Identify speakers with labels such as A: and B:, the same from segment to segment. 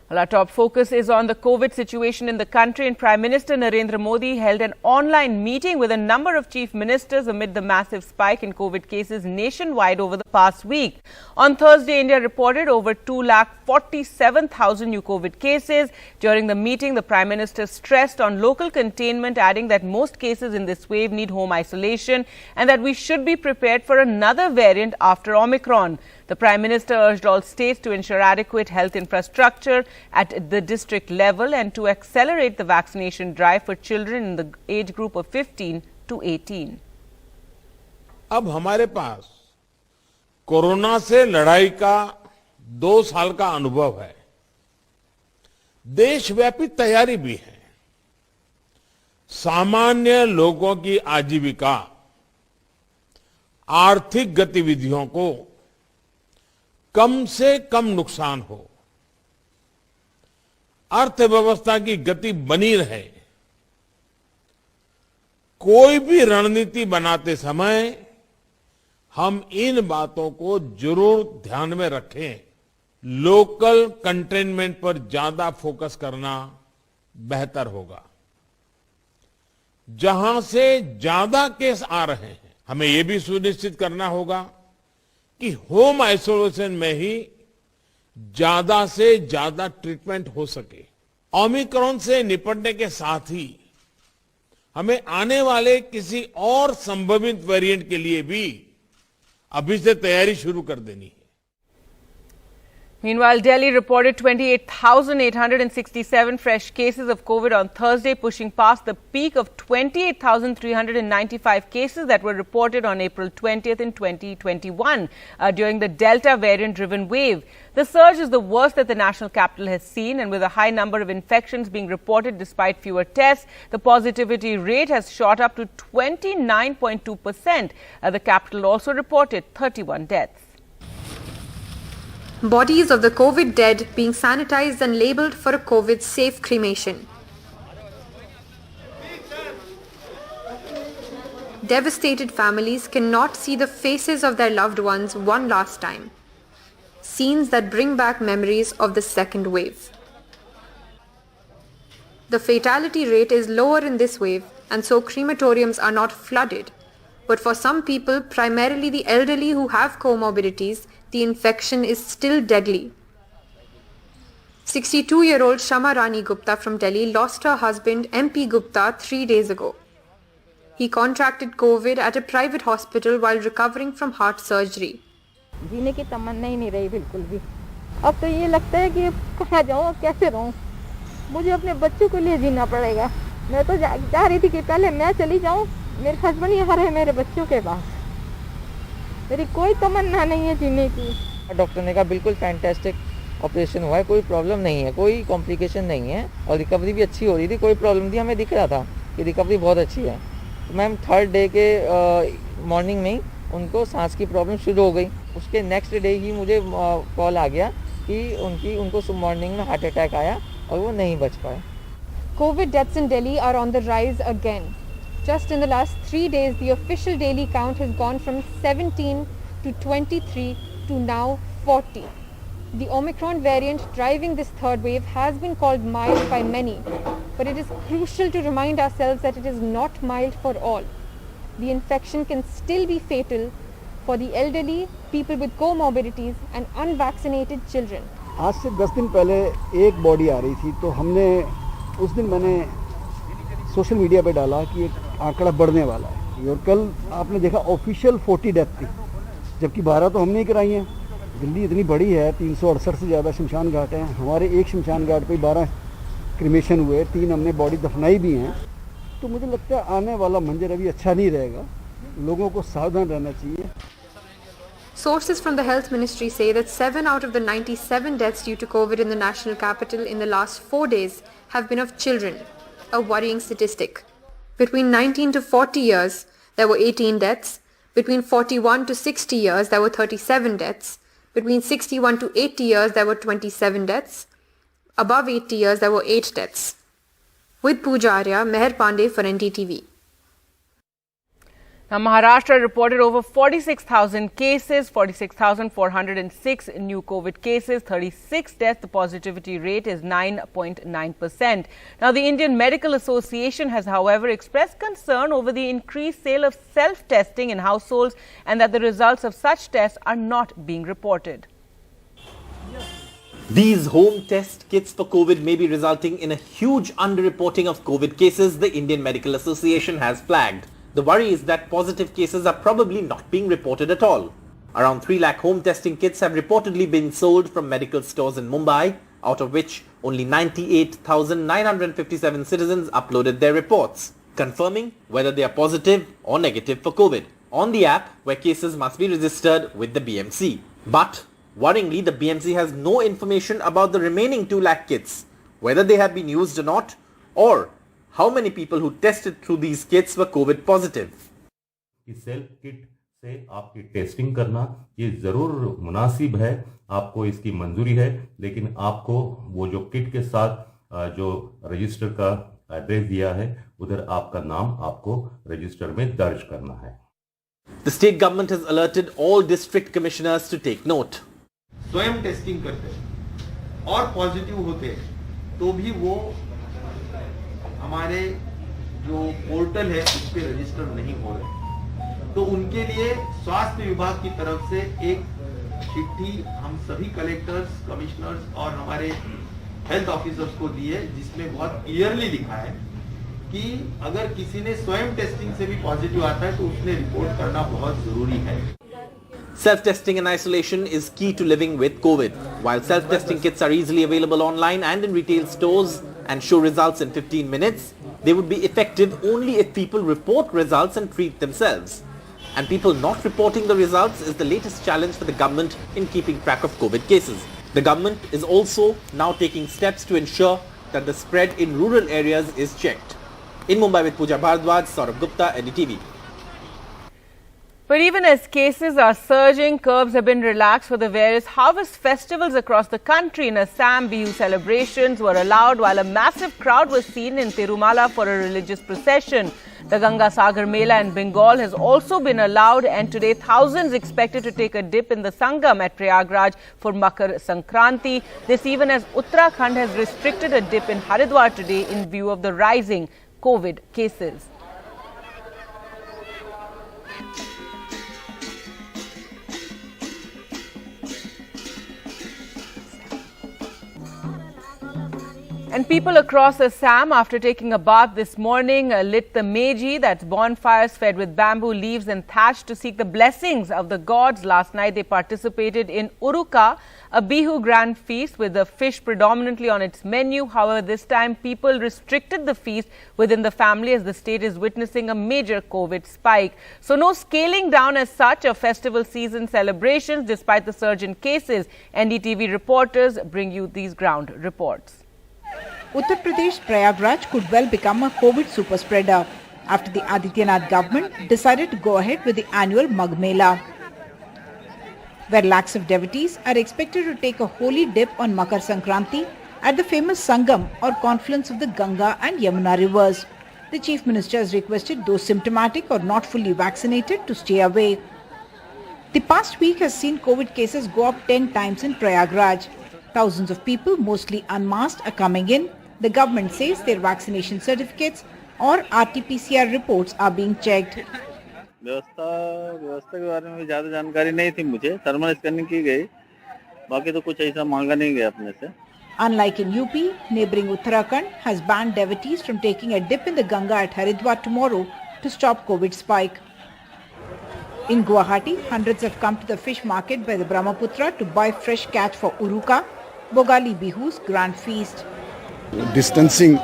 A: Well, our top focus is on the COVID situation in the country, and Prime Minister Narendra Modi held an online meeting with a number of chief ministers amid the massive spike in COVID cases nationwide over the past week. On Thursday, India reported over 247,000 new COVID cases. During the meeting, the Prime Minister stressed on local containment, adding that most cases in this wave need home isolation and that we should be prepared for another variant after Omicron. The Prime Minister urged all states to ensure adequate health infrastructure at the district level and to accelerate the vaccination drive for children in the age group of 15 to 18.
B: अब हमारे पास corona से लड़ाई का 2 साल का अनुभव है। देशव्यापी तैयारी भी है। सामान्य लोगों की आजीविका, आर्थिक गतिविधियों को कम से कम नुकसान हो, अर्थव्यवस्था की गति बनी रहे, कोई भी रणनीति बनाते समय हम इन बातों को जरूर ध्यान में रखें। लोकल कंटेनमेंट पर ज्यादा फोकस करना बेहतर होगा। जहां से ज्यादा केस आ रहे हैं, हमें यह भी सुनिश्चित करना होगा कि होम आइसोलेशन में ही ज्यादा से ज्यादा ट्रीटमेंट हो सके। ओमिक्रॉन से निपटने के साथ ही हमें आने वाले किसी और संभावित वेरिएंट के लिए भी अभी से तैयारी शुरू कर देनी है।
A: Meanwhile, Delhi reported 28,867 fresh cases of COVID on Thursday, pushing past the peak of 28,395 cases that were reported on April 20th in 2021 during the Delta variant-driven wave. The surge is the worst that the national capital has seen, and with a high number of infections being reported despite fewer tests, the positivity rate has shot up to 29.2%. The capital also reported 31 deaths.
C: Bodies of the COVID dead being sanitized and labelled for a COVID-safe cremation. Devastated families cannot see the faces of their loved ones one last time. Scenes that bring back memories of the second wave. The fatality rate is lower in this wave, and so crematoriums are not flooded. But for some people, primarily the elderly who have comorbidities, the infection is still deadly. 62-year-old Shama Rani Gupta from Delhi lost her husband MP Gupta 3 days ago. He contracted COVID at a private hospital while recovering from heart surgery.
D: जीने की तमन्ना ही नहीं रही बिल्कुल भी। अब तो ये लगता है कि कहाँ जाऊँ, कैसे रहूँ। मुझे अपने बच्चों के लिए जीना पड़ेगा। मैं तो जा रही थी कि पहले मैं चली जाऊँ, मेरे हस्बैंड यहाँ रहे मेरे बच्चों के पास। मेरी कोई तमन्ना नहीं है जीने की।
E: डॉक्टर ने कहा बिल्कुल फैंटास्टिक ऑपरेशन हुआ है, कोई प्रॉब्लम नहीं है, कोई कॉम्प्लिकेशन नहीं है और रिकवरी भी अच्छी हो रही थी, कोई प्रॉब्लम थी, हमें दिख रहा था कि रिकवरी बहुत अच्छी है। तो मैम 3rd डे के मॉर्निंग में ही उनको सांस की प्रॉब्लम शुरू हो गई। उसके नेक्स्ट डे ही मुझे कॉल आ गया कि उनको मॉर्निंग में हार्ट अटैक आया और वो नहीं बच पाए।
F: COVID deaths in Delhi are on the rise again. Just in the last 3 days, the official daily count has gone from 17 to 23 to now 40. The Omicron variant driving this third wave has been called mild by many, but it is crucial to remind ourselves that it is not mild for all. The infection can still be fatal for the elderly, people with comorbidities and unvaccinated children.
G: आज से 10 दिन पहले एक body आ रही थी, तो हमने उस दिन मैंने सोशल मीडिया पे डाला कि एक आंकड़ा बढ़ने वाला है और कल आपने देखा ऑफिशियल 40 डेथ थी, जबकि 12 तो हमने ही कराई हैं। दिल्ली इतनी बड़ी है, 368 से ज़्यादा शमशान घाट हैं। हमारे एक शमशान घाट पे 12 क्रिमेशन हुए, 3 हमने बॉडी दफनाई भी हैं। तो मुझे लगता है आने वाला मंजर अभी अच्छा नहीं रहेगा, लोगों को सावधान रहना चाहिए।
C: Sources from the Health Ministry say that 7 out of the 97 deaths due to COVID in the national capital in the last 4 days have been of children, a worrying statistic. Between 19 to 40 years, there were 18 deaths. Between 41 to 60 years, there were 37 deaths. Between 61 to 80 years, there were 27 deaths. Above 80 years, there were 8 deaths. With Pooja Arya, Meher Pandey for NDTV.
A: Now, Maharashtra reported over 46,000 cases, 46,406 new COVID cases, 36 deaths. The positivity rate is 9.9%. Now, the Indian Medical Association has, however, expressed concern over the increased sale of self-testing in households and that the results of such tests are not being reported.
H: These home test kits for COVID may be resulting in a huge underreporting of COVID cases, the Indian Medical Association has flagged. The worry is that positive cases are probably not being reported at all. Around 3 lakh home testing kits have reportedly been sold from medical stores in Mumbai, out of which only 98,957 citizens uploaded their reports, confirming whether they are positive or negative for COVID on the app where cases must be registered with the BMC. But worryingly, the BMC has no information about the remaining 2 lakh kits, whether they have been used or not, or how many people who tested through these kits were COVID positive.
I: Self kit से आपकी testing करना ये जरूर मुनासिब है, आपको इसकी मंजूरी है, लेकिन आपको वो जो किट के साथ जो रजिस्टर का एड्रेस दिया है उधर आपका नाम आपको रजिस्टर में दर्ज करना है.
H: The state government has alerted all district commissioners to take note.
J: स्वयं टेस्टिंग करते और पॉजिटिव होते तो भी वो हमारे जो पोर्टल है उस पे रजिस्टर नहीं हो रहे, तो उनके लिए स्वास्थ्य विभाग की तरफ से एक चिट्ठी हम सभी कलेक्टर्स, कमिश्नर्स और हमारे हेल्थ ऑफिसर्स को दी है, जिसमें बहुत क्लियरली लिखा है कि अगर किसी ने स्वयं टेस्टिंग से भी पॉजिटिव आता है तो उसने रिपोर्ट करना बहुत जरूरी है.
H: Self-testing and isolation is key to living with COVID. While self-testing kits are easily available online and in retail stores and show results in 15 minutes, they would be effective only if people report results and treat themselves. And people not reporting the results is the latest challenge for the government in keeping track of COVID cases. The government is also now taking steps to ensure that the spread in rural areas is checked. In Mumbai with Pooja Bharadwaj, Saurabh Gupta, NDTV.
A: But even as cases are surging, curbs have been relaxed for the various harvest festivals across the country. In Assam, Bihu celebrations were allowed while a massive crowd was seen in Tirumala for a religious procession. The Ganga Sagar Mela in Bengal has also been allowed, and today thousands expected to take a dip in the Sangam at Prayagraj for Makar Sankranti. This even as Uttarakhand has restricted a dip in Haridwar today in view of the rising COVID cases. And people across Assam, after taking a bath this morning, lit the Meji, that's bonfires fed with bamboo leaves and thatch to seek the blessings of the gods. Last night they participated in Uruka, a Bihu grand feast with the fish predominantly on its menu. However, this time people restricted the feast within the family as the state is witnessing a major COVID spike. So no scaling down as such of festival season celebrations despite the surge in cases. NDTV reporters bring you these ground reports.
K: Uttar Pradesh Prayagraj could well become a COVID super spreader after the Adityanath government decided to go ahead with the annual Magh Mela, where lakhs of devotees are expected to take a holy dip on Makar Sankranti at the famous Sangam or confluence of the Ganga and Yamuna rivers. The Chief Minister has requested those symptomatic or not fully vaccinated to stay away. The past week has seen COVID cases go up 10 times in Prayagraj. Thousands of people, mostly unmasked, are coming in. The government says their vaccination certificates or RT-PCR reports are being checked.
L: व्यवस्था के बारे में ज़्यादा जानकारी नहीं थी मुझे. Thermal scanning की गई, बाकी तो कुछ ऐसा मांगा नहीं गया अपने से.
K: Unlike in UP, neighbouring Uttarakhand has banned devotees from taking a dip in the Ganga at Haridwar tomorrow to stop COVID spike. In Guwahati, hundreds have come to the fish market by the Brahmaputra to buy fresh catch for Uruka, Bogali Bihu's grand feast.
G: Distancing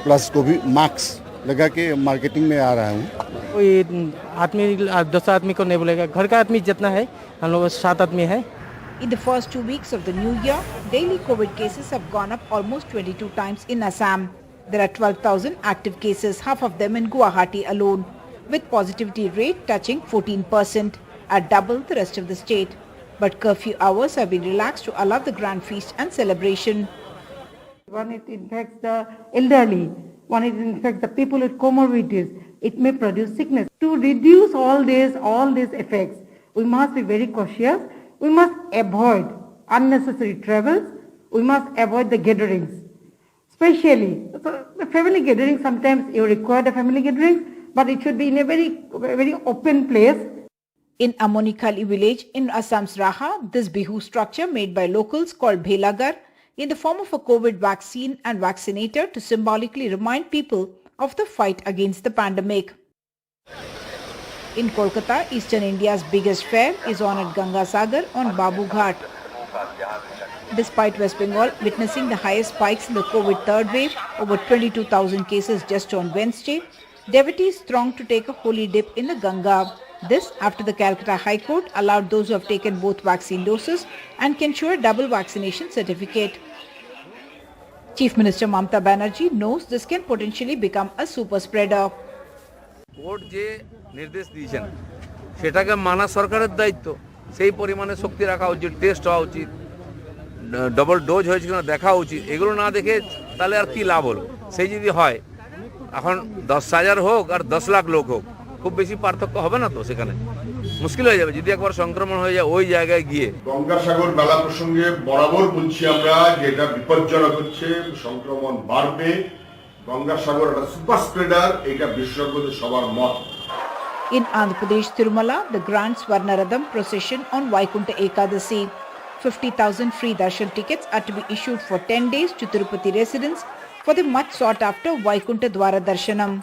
G: plus को भी mask लगा के marketing में आ रहा हूँ.
M: कोई आदमी 10 आदमी को नहीं बोलेगा, घर का आदमी जितना है हम लोग 7 आदमी है.
K: In the first 2 weeks of the new year, daily COVID cases have gone up almost 22 times in Assam. There are 12,000 active cases, half of them in Guwahati alone, with positivity rate touching 14%, at double the rest of the state. But curfew hours have been relaxed to allow the grand feast and celebration.
N: One, it infects the elderly. One, it infects the people with comorbidities. It may produce sickness. 2, to reduce all these effects, we must be very cautious. We must avoid unnecessary travels. We must avoid the gatherings. Especially, so the family gatherings, sometimes you require the family gatherings, but it should be in a very open place.
K: In Amonikali village in Assam's Raha, this Bihu structure made by locals called Bhelagar in the form of a COVID vaccine and vaccinator to symbolically remind people of the fight against the pandemic. In Kolkata, Eastern India's biggest fair is on at Ganga Sagar on Babu Ghat. Despite West Bengal witnessing the highest spikes in the COVID third wave, over 22,000 cases just on Wednesday, devotees thronged to take a holy dip in the Ganga. This after the Calcutta High Court allowed those who have taken both vaccine doses and can show a double vaccination certificate. Chief Minister Mamata Banerjee knows this can potentially become a super spreader.
O: Court যে নির্দেশ দিয়েছেন সেটাকে মানা সরকারের দায়িত্ব, সেই পরিমাণে শক্তি রাখা উচিত, টেস্ট হওয়া উচিত, ডবল ডোজ হয়েছে কিনা দেখা উচিত। এগুলো না দেখে তাহলে আর কি লাভ হলো? সেই যদি হয় এখন 10,000 হোক আর 10 লাখ লোক হোক, খুব বেশি পার্থক্য হবে না তো, সেখানে মুশকিল হয়ে যাবে যদি একবার সংক্রমণ হয়ে যায় ওই জায়গায় গিয়ে।
P: গঙ্গাসাগর মেলা প্রসঙ্গে বরাবর বলছি আমরা যে এটা বিপজ্জনক হচ্ছে, সংক্রমণ বাড়বে। গঙ্গাসাগর একটা সুপার স্প্রেডার, এটা বিশেষজ্ঞদের সবার মত।
K: In Andhra Pradesh Tirumala, the Grand Swarnaradham procession on Vaikunta Ekadasi. 50,000 free darshan tickets are to be issued for 10 days to Tirupati residents for the much sought after Vaikunta Dwara Darshanam.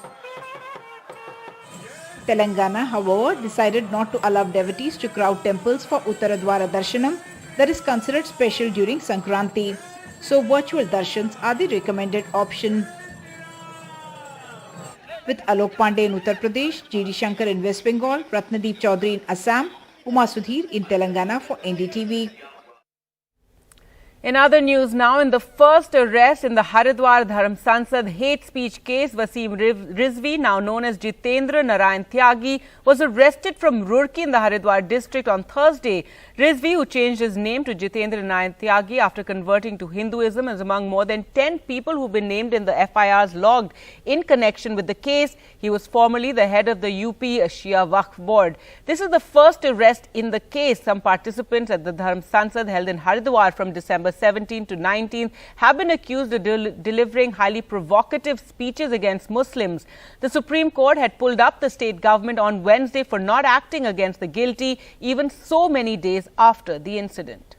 K: Telangana, however, decided not to allow devotees to crowd temples for Uttaradwara Darshanam that is considered special during Sankranti. So virtual darshans are the recommended option. With Alok Pandey in Uttar Pradesh, G.D. Shankar in West Bengal, Ratnadeep Chaudhary in Assam, Uma Sudhir in Telangana for NDTV.
A: In other news now, in the first arrest in the Haridwar Dharam Sansad hate speech case, Wasim Rizvi, now known as Jitendra Tyagi, was arrested from Roorkee in the Haridwar district on Thursday. Rizvi, who changed his name to Jitendra Tyagi after converting to Hinduism, is among more than 10 people who've been named in the FIRs logged in connection with the case. He was formerly the head of the UP Shia Waqf Board. This is the first arrest in the case. Some participants at the Dharam Sansad held in Haridwar from December 17 to 19 have been accused of delivering highly provocative speeches against Muslims. The Supreme Court had pulled up the state government on Wednesday for not acting against the guilty, even so many days after the incident.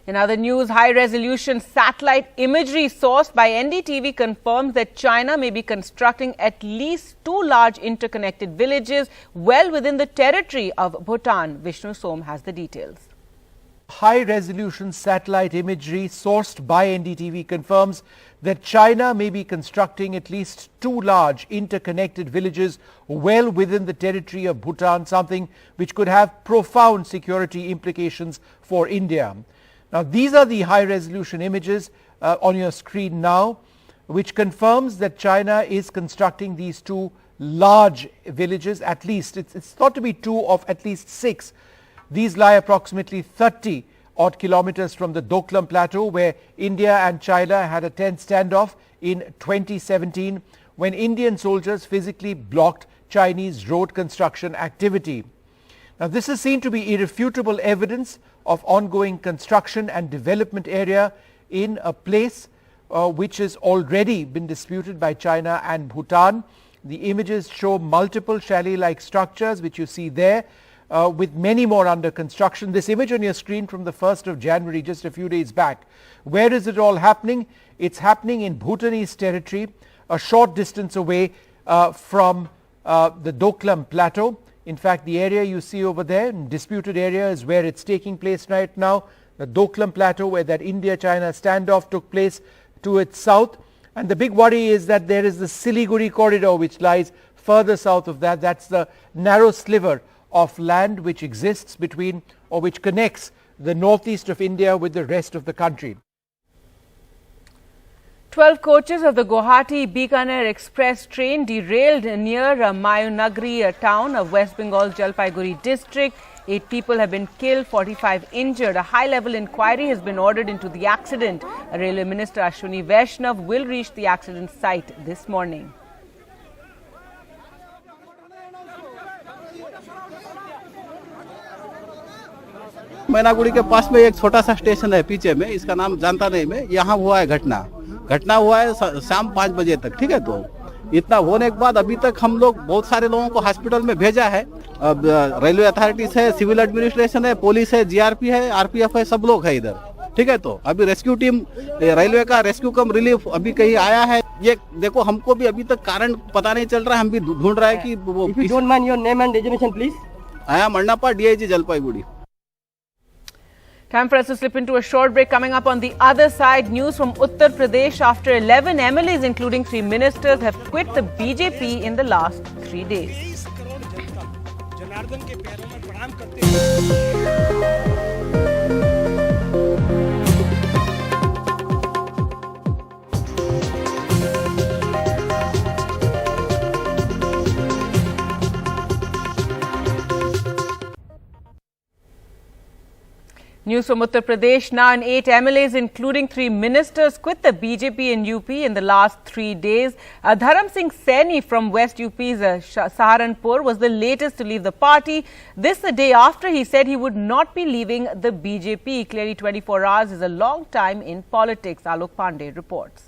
A: In other news, high-resolution satellite imagery sourced by NDTV confirms that China may be constructing at least 2 large interconnected villages well within the territory of Bhutan. Vishnu Som has the details.
Q: High-resolution satellite imagery sourced by NDTV confirms that China may be constructing at least 2 large interconnected villages well within the territory of Bhutan, something which could have profound security implications for India. Now, these are the high-resolution images on your screen now, which confirms that China is constructing these 2 large villages, at least. It's thought to be 2 of at least 6. These lie approximately 30 odd kilometers from the Doklam Plateau, where India and China had a tense standoff in 2017 when Indian soldiers physically blocked Chinese road construction activity. Now, this is seen to be irrefutable evidence of ongoing construction and development area in a place which has already been disputed by China and Bhutan. The images show multiple chalet-like structures which you see there, with many more under construction. This image on your screen from the 1st of January, just a few days back. Where is it all happening? It's happening in Bhutanese territory, a short distance away from the Doklam Plateau. In fact, the area you see over there, disputed area, is where it's taking place right now. The Doklam Plateau, where that India-China standoff took place, to its south. And the big worry is that there is the Siliguri corridor which lies further south of that. That's the narrow sliver of land which exists between, or which connects, the northeast of India with the rest of the country.
A: 12 coaches of the Guwahati-Bikaner Express train derailed near Mayunagri town of West Bengal's Jalpaiguri district. 8 people have been killed, 45 injured. A high-level inquiry has been ordered into the accident. Railway Minister Ashwini Vaishnav will reach the accident site this morning.
R: Mainaguri के पास में एक छोटा सा station है पीछे में, इसका नाम जानता नहीं मैं, यहाँ हुआ है घटना हुआ है शाम 5 बजे तक, ठीक है। तो इतना होने के बाद अभी तक हम लोग बहुत सारे लोगों को हॉस्पिटल में भेजा है। अब रेलवे अथॉरिटीज है, सिविल एडमिनिस्ट्रेशन है, पुलिस है, जीआरपी है, आरपीएफ है, सब लोग है इधर, ठीक है। तो अभी रेस्क्यू टीम, रेलवे का रेस्क्यू कम रिलीफ अभी कहीं आया है। ये देखो, हमको भी अभी तक कारण पता नहीं चल रहा है, हम भी ढूंढ रहे हैं कि वो।
S: If you don't mind your name and designation, please.
R: I am Annappa, DIG Jalpaiguri.
A: Time for us to slip into a short break. Coming up on the other side, news from Uttar Pradesh after 11 MLAs, including 3 ministers, have quit the BJP in the last 3 days. News from Uttar Pradesh now, and 8 MLAs, including 3 ministers, quit the BJP in UP in the last 3 days. Dharam Singh Saini from West UP's Saharanpur was the latest to leave the party. This the day after he said he would not be leaving the BJP. Clearly 24 hours is a long time in politics. Alok Pandey reports.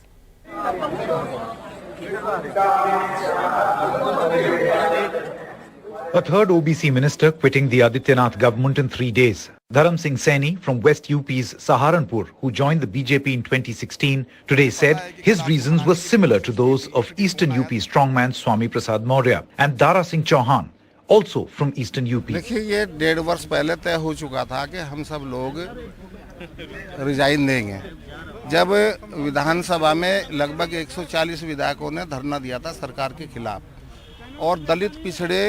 T: A third OBC minister quitting the Adityanath government in 3 days. Dharam Singh Saini from West UP's Saharanpur, who joined the BJP in 2016, today said his reasons were similar to those of Eastern UP strongman Swami Prasad Maurya and Dara Singh Chauhan, also from Eastern UP.
U: देखिए, ये 1.5 वर्ष पहले तय हो चुका था कि हम सब लोग रिजाइन देंगे। जब विधानसभा में लगभग 140 विधायकों ने धरना दिया था सरकार के खिलाफ और दलित पिछड़े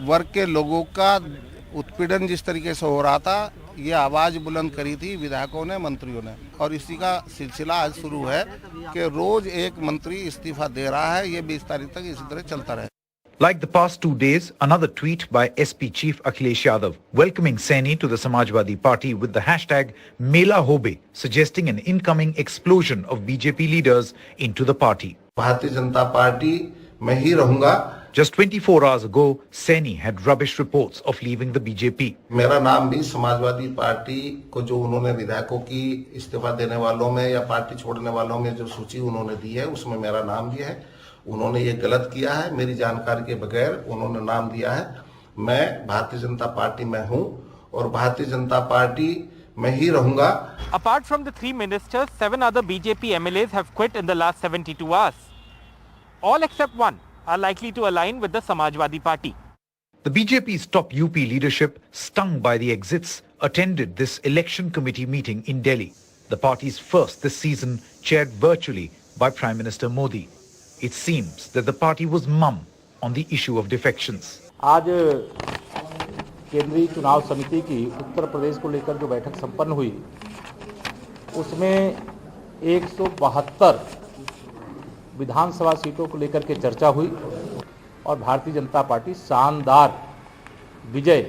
U: वर्ग के लोगों का उत्पीड़न जिस तरीके से हो रहा था, ये आवाज बुलंद करी थी विधायकों ने, मंत्रियों ने, और इसी का सिलसिला आज शुरू है कि रोज एक मंत्री इस्तीफा दे रहा है। ये 20 तारीख तक इसी तरह चलता रहे।
T: Like the past 2 days, another tweet by SP chief Akhilesh Yadav welcoming Saini to the Samajwadi Party with the hashtag Mela Hobe, suggesting an incoming explosion of BJP leaders into the party.
U: Bharatiya Janata party में ही रहूंगा।
T: Just 24 hours ago, Saini had rubbish reports of leaving the BJP.
U: मेरा नाम भी Samajwadi party को जो उन्होंने विधायकों की इस्तीफा देने वालों में या पार्टी छोड़ने वालों में जो सूची उन्होंने दी है, उसमें मेरा नाम भी है। उन्होंने ये गलत किया है, मेरी जानकारी के बगैर उन्होंने नाम दिया है। मैं भारतीय जनता पार्टी में हूँ और भारतीय जनता पार्टी में ही रहूंगा।
V: Apart from the 3 ministers, 7 other BJP MLAs have quit in the last 72 hours. All except one are likely to align with the Samajwadi Party.
T: The BJP's top UP leadership, stung by the exits, attended this election committee meeting in Delhi, the party's first this season, chaired virtually by Prime Minister Modi. It seems that the party was mum on the issue of defections.
W: आज केंद्रीय चुनाव समिति की उत्तर प्रदेश को लेकर जो बैठक संपन्न हुई, उसमें 172 विधानसभा सीटों को लेकर के चर्चा हुई और भारतीय जनता पार्टी शानदार विजय,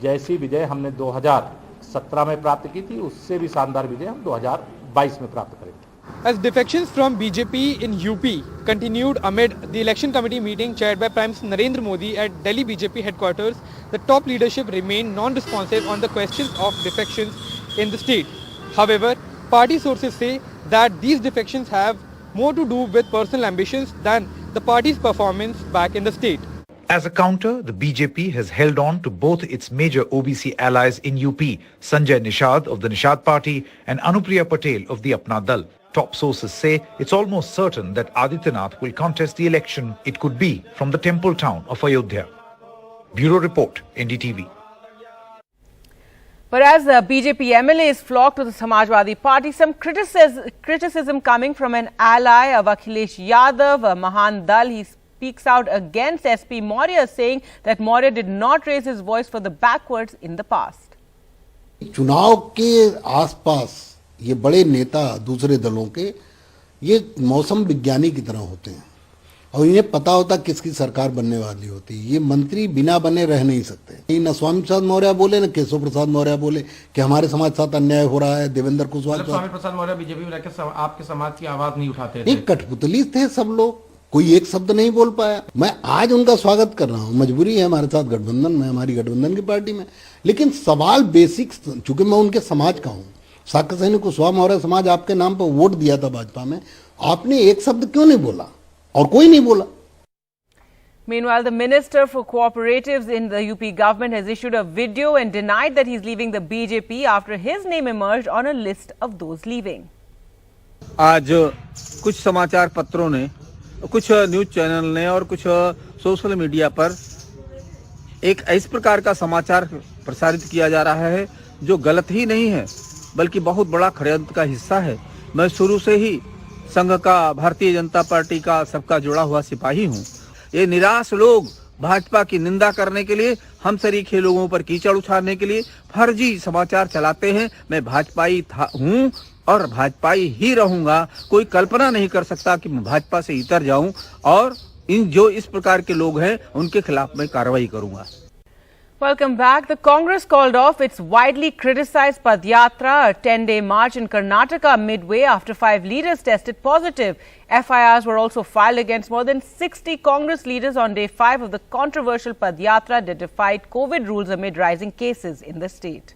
W: जैसी विजय हमने 2017 में प्राप्त की थी, उससे भी शानदार विजय हम 2022 में प्राप्त करेंगे।
X: As defections from BJP in UP continued amid the election committee meeting chaired by Prime Minister Narendra Modi at Delhi BJP headquarters, the top leadership remained non-responsive on the questions of defections in the state. However, party sources say that these defections have more to do with personal ambitions than the party's performance back in the state.
T: As a counter, the BJP has held on to both its major OBC allies in UP, Sanjay Nishad of the Nishad Party and Anupriya Patel of the Apna Dal. Top sources say it's almost certain that Adityanath will contest the election. It could be from the temple town of Ayodhya. Bureau Report, NDTV.
A: But as the BJP MLAs flock to the Samajwadi Party, some criticism coming from an ally of Akhilesh Yadav, Mahan Dal. He speaks out against SP Maurya, saying that Maurya did not raise his voice for the backwards in the past.
Y: चुनाव के आसपास ये बड़े नेता दूसरे दलों के
B: ये मौसम विज्ञानी की तरह होते हैं और इन्हें पता होता किसकी सरकार बनने वाली होती है। ये मंत्री बिना बने रह नहीं सकते। न स्वामी प्रसाद मौर्य बोले न केशव प्रसाद मौर्य बोले कि हमारे समाज के साथ अन्याय हो रहा है। देवेंद्र कुशवाहा
W: स्वामी प्रसाद मौर्य बीजेपी में रहकर आपके समाज की आवाज नहीं उठाते थे।
B: एक कठपुतली थे सब लोग, कोई एक शब्द नहीं बोल पाया। मैं आज उनका स्वागत कर रहा हूँ, मजबूरी है हमारे साथ गठबंधन में, हमारी गठबंधन की पार्टी में, लेकिन सवाल बेसिक, चूंकि मैं उनके समाज का हूँ, साक्य सैनिक कुशवाहा मौर्य समाज आपके नाम पर वोट दिया था भाजपा में, आपने एक शब्द क्यों नहीं बोला और कोई नहीं बोला।
A: Meanwhile, the Minister for Cooperatives in the UP government has issued a video and denied that he's leaving the BJP after his name emerged on a list of those leaving.
L: आज कुछ समाचार पत्रों ने, कुछ न्यूज चैनल ने और कुछ social media पर एक इस प्रकार का समाचार प्रसारित किया जा रहा है जो गलत ही नहीं है बल्कि बहुत बड़ा षड्यंत्र का हिस्सा है। मैं शुरू से ही संघ का, भारतीय जनता पार्टी का सबका जुड़ा हुआ सिपाही हूँ। ये निराश लोग भाजपा की निंदा करने के लिए, हम सरीखे लोगों पर कीचड़ उछालने के लिए फर्जी समाचार चलाते हैं। मैं भाजपाई हूँ और भाजपाई ही रहूंगा। कोई कल्पना नहीं कर सकता कि मैं भाजपा से इतर जाऊं और इन जो इस प्रकार के लोग हैं उनके खिलाफ मैं कार्रवाई करूंगा।
A: Welcome back. The Congress called off its widely criticized Padyatra, a 10-day march in Karnataka midway after 5 leaders tested positive. FIRs were also filed against more than 60 Congress leaders on day 5 of the controversial Padyatra that defied COVID rules amid rising cases in the state.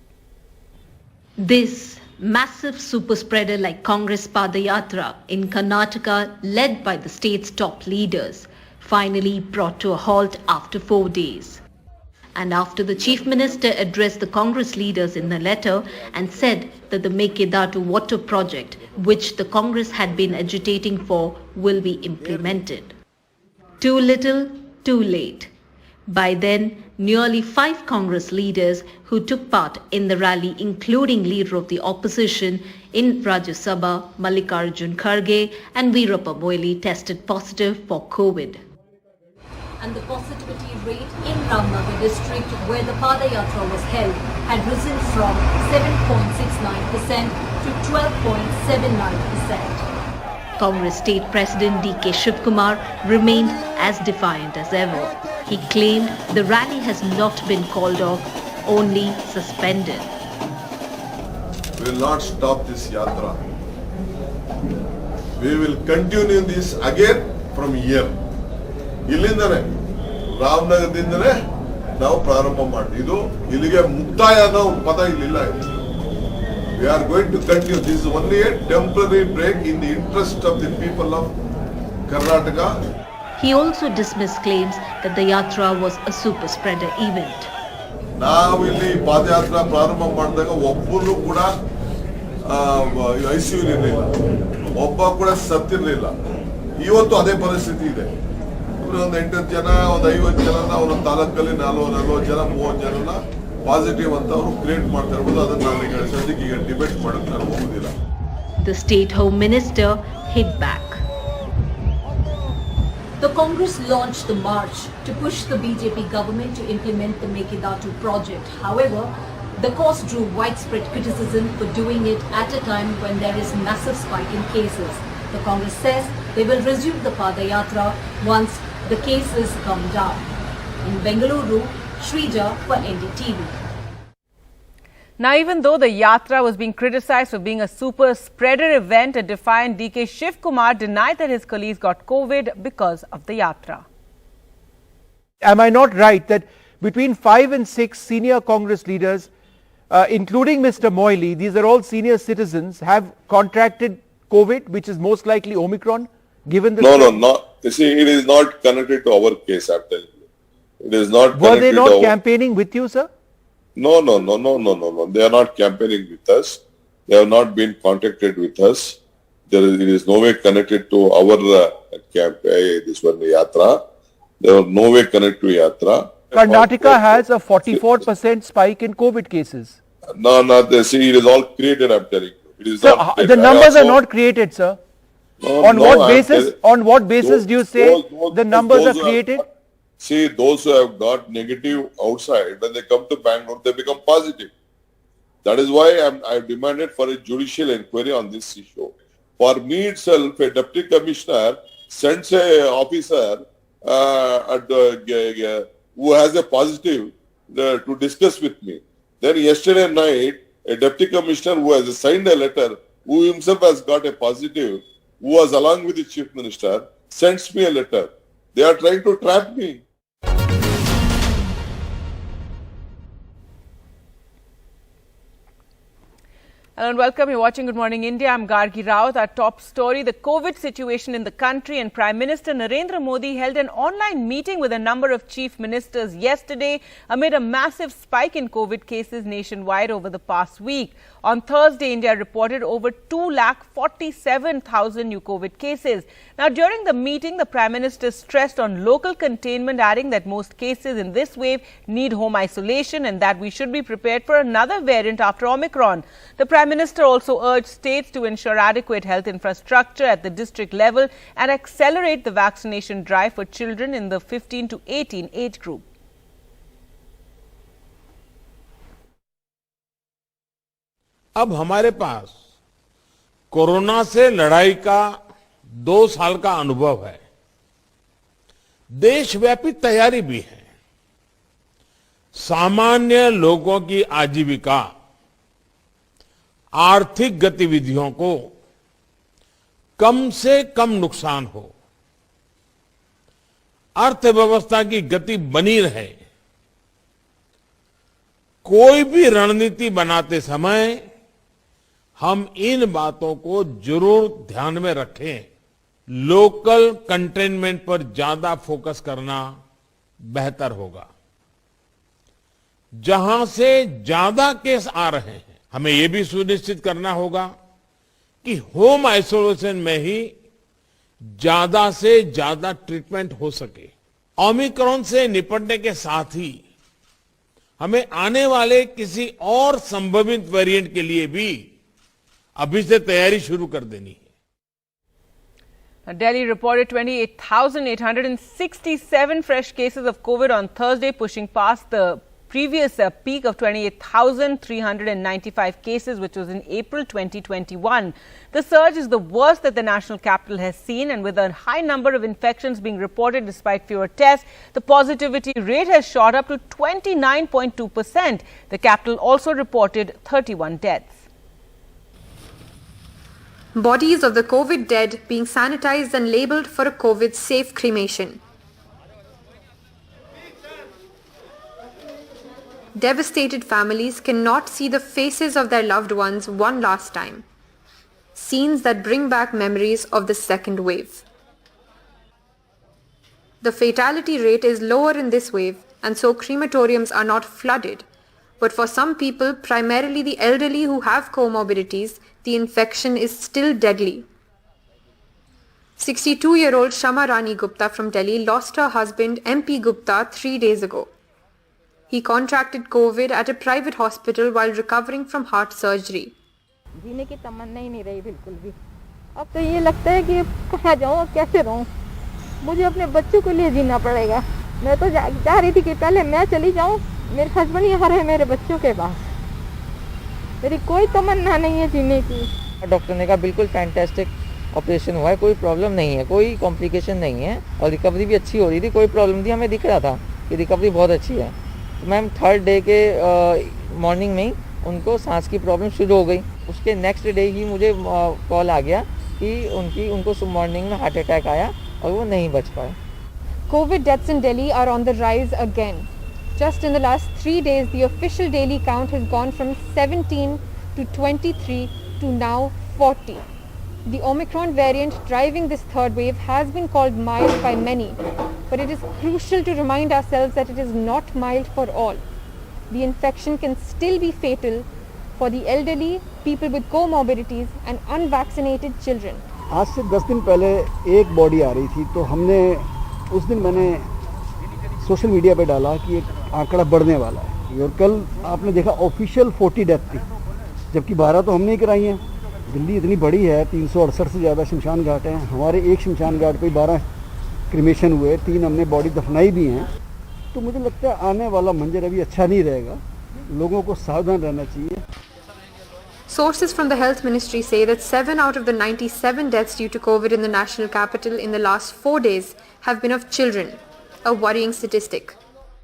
D: This massive super spreader like Congress Padayatra in Karnataka, led by the state's top leaders, finally brought to a halt after 4 days. And after the Chief Minister addressed the Congress leaders in a letter and said that the Mekedatu water project, which the Congress had been agitating for, will be implemented. Too little, too late. By then, nearly 5 Congress leaders who took part in the rally, including Leader of the Opposition in Rajya Sabha, Mallikarjun Kharge and Veerappa Moily, tested positive for COVID. And the positivity rate in Ramnagar district, where the Padayatra was held, had risen from 7.69% to 12.79%. Congress State President D.K. Shivkumar remained as defiant as ever. He claimed the rally has not been called off, only suspended.
P: We will not stop this yatra. We will continue this again from here. ಇಲ್ಲಿಂದನೇ ರಾಮನಗರದಿಂದನೇ ನಾವು ಪ್ರಾರಂಭ ಮಾಡಿದ್ವಿ. ಇದು ಇಲ್ಲಿಗೆ ಮುಕ್ತಾಯ ಅನ್ನೋ ಪದ ಇಲ್ಲಿಲ್ಲ. We are going to continue. This is only a temporary break in the interest of the people of Karnataka.
D: He also dismissed claims that the yatra was a super spreader event.
P: ನಾವು ಇಲ್ಲಿ ಪಾದಯಾತ್ರಾ ಪ್ರಾರಂಭ ಮಾಡಿದಾಗ ಒಬ್ಬರು ಕೂಡ ICU ಇರಲಿಲ್ಲ, ಒಬ್ಬ ಕೂಡ ಸತ್ತಿರಲಿಲ್ಲ. ಇವತ್ತು ಅದೇ ಪರಿಸ್ಥಿತಿ ಇದೆ. ಒಂದು 8 ಜನ, ಒಂದು 50 ಜನನ ಅವರ ತಾಲೂಕಲ್ಲಿ 40 ಜನ 30 ಜನನ ಪಾಸಿಟಿವ್ ಅಂತ ಅವರು ಕ್ರಿಯೇಟ್ ಮಾಡ್ತಾ ಇರ್ಬೋದು. ಅದನ್ನ ನಾನು ಈಗ ಸದ್ಯಕ್ಕೆ ಈಗ ಡಿಬೇಟ್ ಮಾಡಕ್ಕೆ ನಾನು ಹೋಗುದಿಲ್ಲ.
D: The State Home Minister hit back. The Congress launched the march to push the BJP government to implement the Mekedatu project. However, the cause drew widespread criticism for doing it at a time when there is massive spike in cases. The Congress says they will resume the Padayatra once the cases come down. In Bengaluru, Shrija for NDTV.
A: Now, even though the yatra was being criticized for being a super spreader event, a defiant D.K. Shivkumar denied that his colleagues got COVID because of the yatra.
Q: Am I not right that between 5 and 6 senior Congress leaders, including Mr. Moily, these are all senior citizens, have contracted COVID, which is most likely Omicron, given the...
P: No. You see, it is not connected to our case, I'm telling you. It is not
Q: Were they not campaigning with you, sir?
P: No. They are not campaigning with us. They have not been contacted with us. It is no way connected to our this one, Yatra. They are no way connected to Yatra.
Q: Karnataka has a 44% spike in COVID cases.
P: No, they see, it is all created, I'm telling you. It is
Q: so
P: not
Q: the numbers are not created, sir. On what basis do you say the numbers are created?
P: See, those who have got negative outside, when they come to Bangalore, they become positive. That is why I have demanded for a judicial inquiry on this issue. For me itself, a deputy commissioner sends a officer who has a positive to discuss with me. Then yesterday night, a deputy commissioner who has signed a letter, who himself has got a positive, who was along with the chief minister, sends me a letter. They are trying to trap me.
A: Hello and welcome. You're watching Good Morning India. I'm Gargi Raut. Our top story, the COVID situation in the country, and Prime Minister Narendra Modi held an online meeting with a number of chief ministers yesterday amid a massive spike in COVID cases nationwide over the past week. On Thursday, India reported over 2,47,000 new COVID cases. Now, during the meeting, the Prime Minister stressed on local containment, adding that most cases in this wave need home isolation and that we should be prepared for another variant after Omicron. The Prime Minister also urged states to ensure adequate health infrastructure at the district level and accelerate the vaccination drive for children in the 15 to 18 age group.
C: अब हमारे पास corona से लड़ाई का 2 साल का अनुभव है, देशव्यापी तैयारी भी है। सामान्य लोगों की आजीविका, आर्थिक गतिविधियों को कम से कम नुकसान हो, अर्थव्यवस्था की गति बनी रहे, कोई भी रणनीति बनाते समय हम इन बातों को जरूर ध्यान में रखें। लोकल कंटेनमेंट पर ज्यादा फोकस करना बेहतर होगा। जहां से ज्यादा केस आ रहे हैं, हमें यह भी सुनिश्चित करना होगा कि होम आइसोलेशन में ही ज्यादा से ज्यादा ट्रीटमेंट हो सके। ओमिक्रॉन से निपटने के साथ ही हमें आने वाले किसी और संभावित वेरिएंट के लिए भी अभी से तैयारी शुरू कर देनी है।
A: Delhi reported 28,867 fresh cases of COVID on Thursday, pushing past the previous peak of 28,395 cases, which was in April 2021. The surge is the worst that the national capital has seen, and with a high number of infections being reported despite fewer tests, the positivity rate has shot up to 29.2%. The capital also reported 31 deaths.
E: Bodies of the COVID dead being sanitized and labelled for a COVID-safe cremation. Devastated families cannot see the faces of their loved ones one last time. Scenes that bring back memories of the second wave. The fatality rate is lower in this wave, and so crematoriums are not flooded. But for some people, primarily the elderly who have comorbidities, the infection is still deadly. 62-year-old Shama Rani Gupta from Delhi lost her husband MP Gupta 3 days ago. He contracted COVID at a private hospital while recovering from heart surgery.
F: जीने की तमन्ना ही नहीं रही बिल्कुल भी। अब तो ये लगता है कि कहाँ जाऊँ, कैसे रहूँ। मुझे अपने बच्चों के लिए जीना पड़ेगा। मैं तो जा रही थी कि पहले मैं चली जाऊँ, मेरे हस्बैंड यहाँ रहे मेरे बच्चों के पास। मेरी कोई तमन्ना नहीं है जीने की।
I: डॉक्टर ने कहा बिल्कुल फैंटास्टिक ऑपरेशन हुआ है, कोई प्रॉब्लम नहीं है, कोई कॉम्प्लिकेशन नहीं है और रिकवरी भी अच्छी हो रही थी, कोई प्रॉब्लम थी, हमें दिख रहा था कि रिकवरी बहुत अच्छी है। तो मैम 3rd डे के मॉर्निंग में ही उनको सांस की प्रॉब्लम शुरू हो गई। उसके नेक्स्ट डे ही मुझे कॉल आ गया कि उनको मॉर्निंग में हार्ट अटैक आया और वो नहीं बच पाए।
E: COVID deaths in Delhi are on the rise again. Just in the last 3 days, the official daily count has gone from 17 to 23 to now 40. The Omicron variant driving this third wave has been called mild by many, but it is crucial to remind ourselves that it is not mild for all. The infection can still be fatal for the elderly, people with comorbidities and unvaccinated children.
G: आज से 10 दिन पहले एक body आ रही थी, तो हमने उस दिन मैंने सोशल मीडिया पे डाला कि एक आंकड़ा बढ़ने वाला है, और कल आपने देखा ऑफिशियल 40 डेथ थी, जबकि 12 तो हमने ही कराई हैं। दिल्ली इतनी बड़ी है, 368 से ज़्यादा शमशान घाट हैं, हमारे एक शमशान घाट पे 12 क्रिमेशन हुए, 3 हमने बॉडी दफनाई भी हैं। तो मुझे लगता है आने वाला मंजर अभी अच्छा नहीं रहेगा, लोगों को सावधान रहना चाहिए।
E: Sources from the Health Ministry say that 7 out of the 97 deaths due to COVID in the national capital in the last 4 days have been of children, a worrying statistic.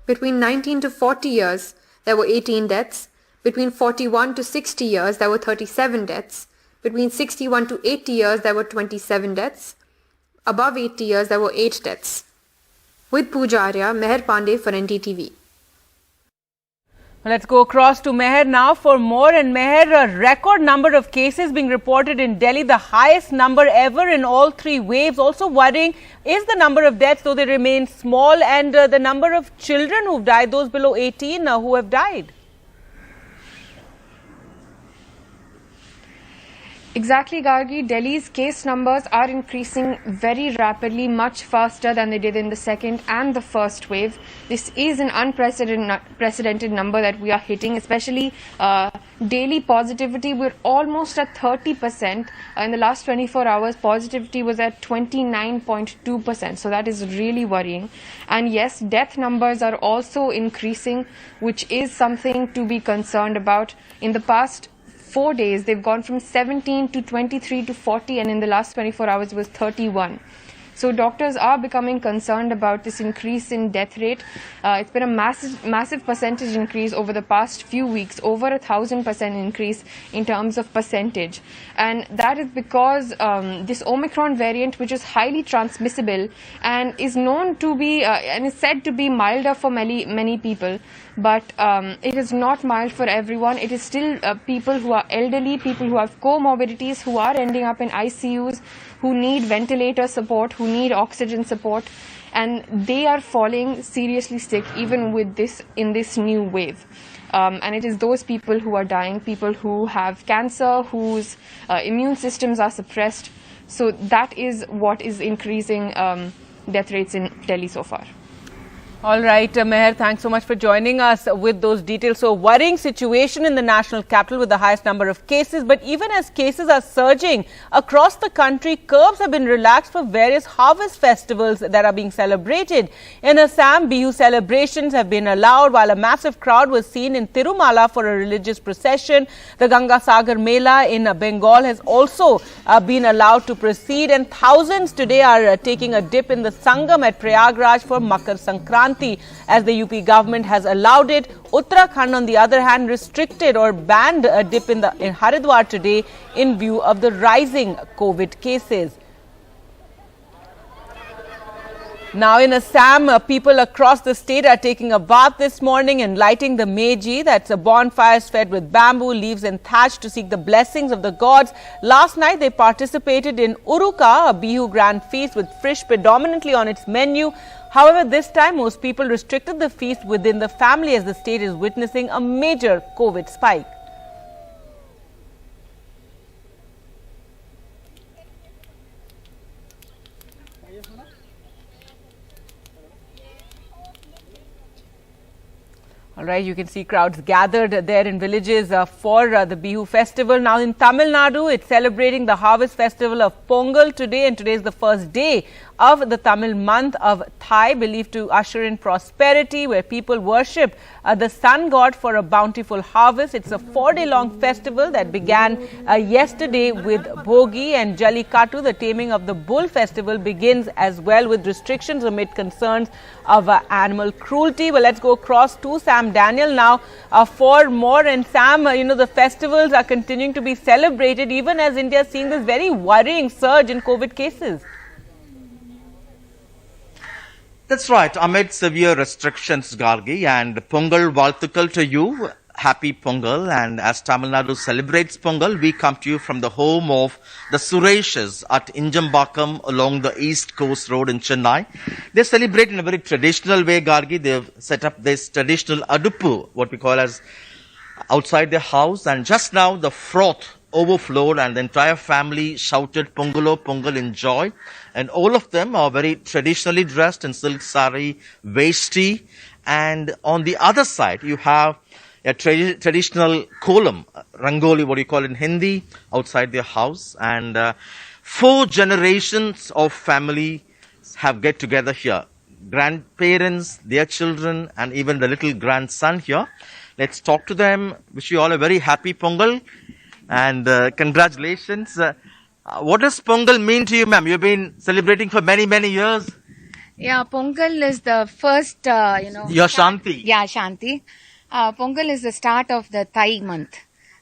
E: Between 19 to 40 years, there were 18 deaths. Between 41 to 60 years, there were 37 deaths. Between 61 to 80 years, there were 27 deaths. Above 80 years, there were 8 deaths. With Pooja Arya, Meher Pandey for NDTV.
A: Let's go across to Meher now for more. And Meher, a record number of cases being reported in Delhi, the highest number ever in all 3 waves. Also worrying is the number of deaths, though they remain small, and the number of children who've died, those below 18 who have died.
E: Exactly, Gargi. Delhi's case numbers are increasing very rapidly, much faster than they did in the second and the first wave. This is an unprecedented number that we are hitting, especially daily positivity. We're almost at 30%. In the last 24 hours, positivity was at 29.2%. So that is really worrying. And yes, death numbers are also increasing, which is something to be concerned about. In the past 4 days, they've gone from 17 to 23 to 40, and in the last 24 hours was 31. So doctors are becoming concerned about this increase in death rate. It's been a massive percentage increase over the past few weeks, over 1,000% increase in terms of percentage. And that is because this Omicron variant, which is highly transmissible and is known to be and is said to be milder for many people, but it is not mild for everyone. It is still people who are elderly, people who have comorbidities, who are ending up in ICUs, who need ventilator support, who need oxygen support, and they are falling seriously sick even with this in this new wave. And it is those people who are dying, people who have cancer, whose immune systems are suppressed. So that is what is increasing death rates in Delhi so far.
A: All right, Meher, thanks so much for joining us with those details. So, worrying situation in the national capital with the highest number of cases. But even as cases are surging across the country, curbs have been relaxed for various harvest festivals that are being celebrated. In Assam, Bihu celebrations have been allowed, while a massive crowd was seen in Tirumala for a religious procession. The Ganga Sagar Mela in Bengal has also been allowed to proceed, and thousands today are taking a dip in the Sangam at Prayagraj for Makar Sankranti, as the UP government has allowed it. Uttarakhand, on the other hand, restricted or banned a dip in Haridwar today in view of the rising COVID cases. Now in Assam, people across the state are taking a bath this morning and lighting the Meiji, that's a bonfires fed with bamboo, leaves and thatch to seek the blessings of the gods. Last night they participated in Uruka, a Bihu grand feast with fish predominantly on its menu. However, this time most people restricted the feast within the family as the state is witnessing a major COVID spike. All right, you can see crowds gathered there in villages for the Bihu festival. Now in Tamil Nadu, it's celebrating the harvest festival of Pongal today, and today is the first day of the Tamil month of Thai, believed to usher in prosperity, where people worship the sun god for a bountiful harvest. It's a 4-day-long festival that began yesterday with Bhogi, and Jallikattu, the taming of the bull festival, begins as well with restrictions amid concerns of animal cruelty. Well, let's go across to Sam Daniel now for more. And Sam, the festivals are continuing to be celebrated even as India is seeing this very worrying surge in COVID cases.
H: That's right. Amid severe restrictions, Gargi, and Pongal Valthukal to you. Happy Pongal. And as Tamil Nadu celebrates Pongal, we come to you from the home of the Suresh's at Injambakam along the East Coast Road in Chennai. They celebrate in a very traditional way, Gargi. They've set up this traditional adupu, what we call as outside their house. And just now the froth overflowed and the entire family shouted Pongalo, Pongal in joy. And all of them are very traditionally dressed in silk sari, veshti. And on the other side, you have a traditional kolam, rangoli, what you call in Hindi, outside their house. And 4 generations of family have get together here. Grandparents, their children, and even the little grandson here. Let's talk to them. Wish you all a very happy Pongal. And congratulations. What does Pongal mean to you, ma'am? You've been celebrating for many, many years.
J: Yeah, Pongal is the first,
H: Your Shanti.
J: Yeah, Shanti. Pongal is the start of the Thai month.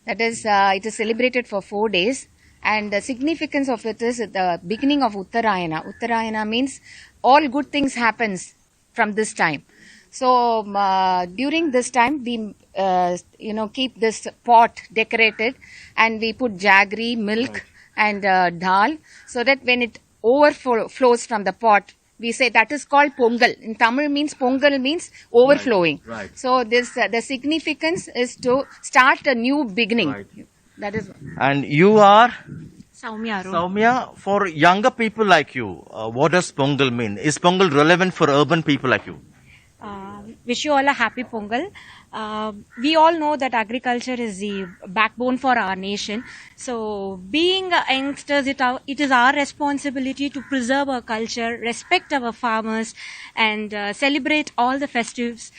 J: That is, it is celebrated for 4 days. And the significance of it is the beginning of Uttarayana. Uttarayana means all good things happens from this time. So, during this time, we, keep this pot decorated and we put jaggery, milk and dal, so that when it overflows from the pot, we say that is called Pongal. In Tamil Pongal means overflowing.
H: Right.
J: So this the significance is to start a new beginning.
H: Right.
J: That is.
H: And you are?
J: Saumya.
H: Saumya, for younger people like you, what does Pongal mean? Is Pongal relevant for urban people like you?
M: Wish you all a happy Pongal. We all know that agriculture is the backbone for our nation. So, being youngsters, it is our responsibility to preserve our culture, respect our farmers, and celebrate all the festives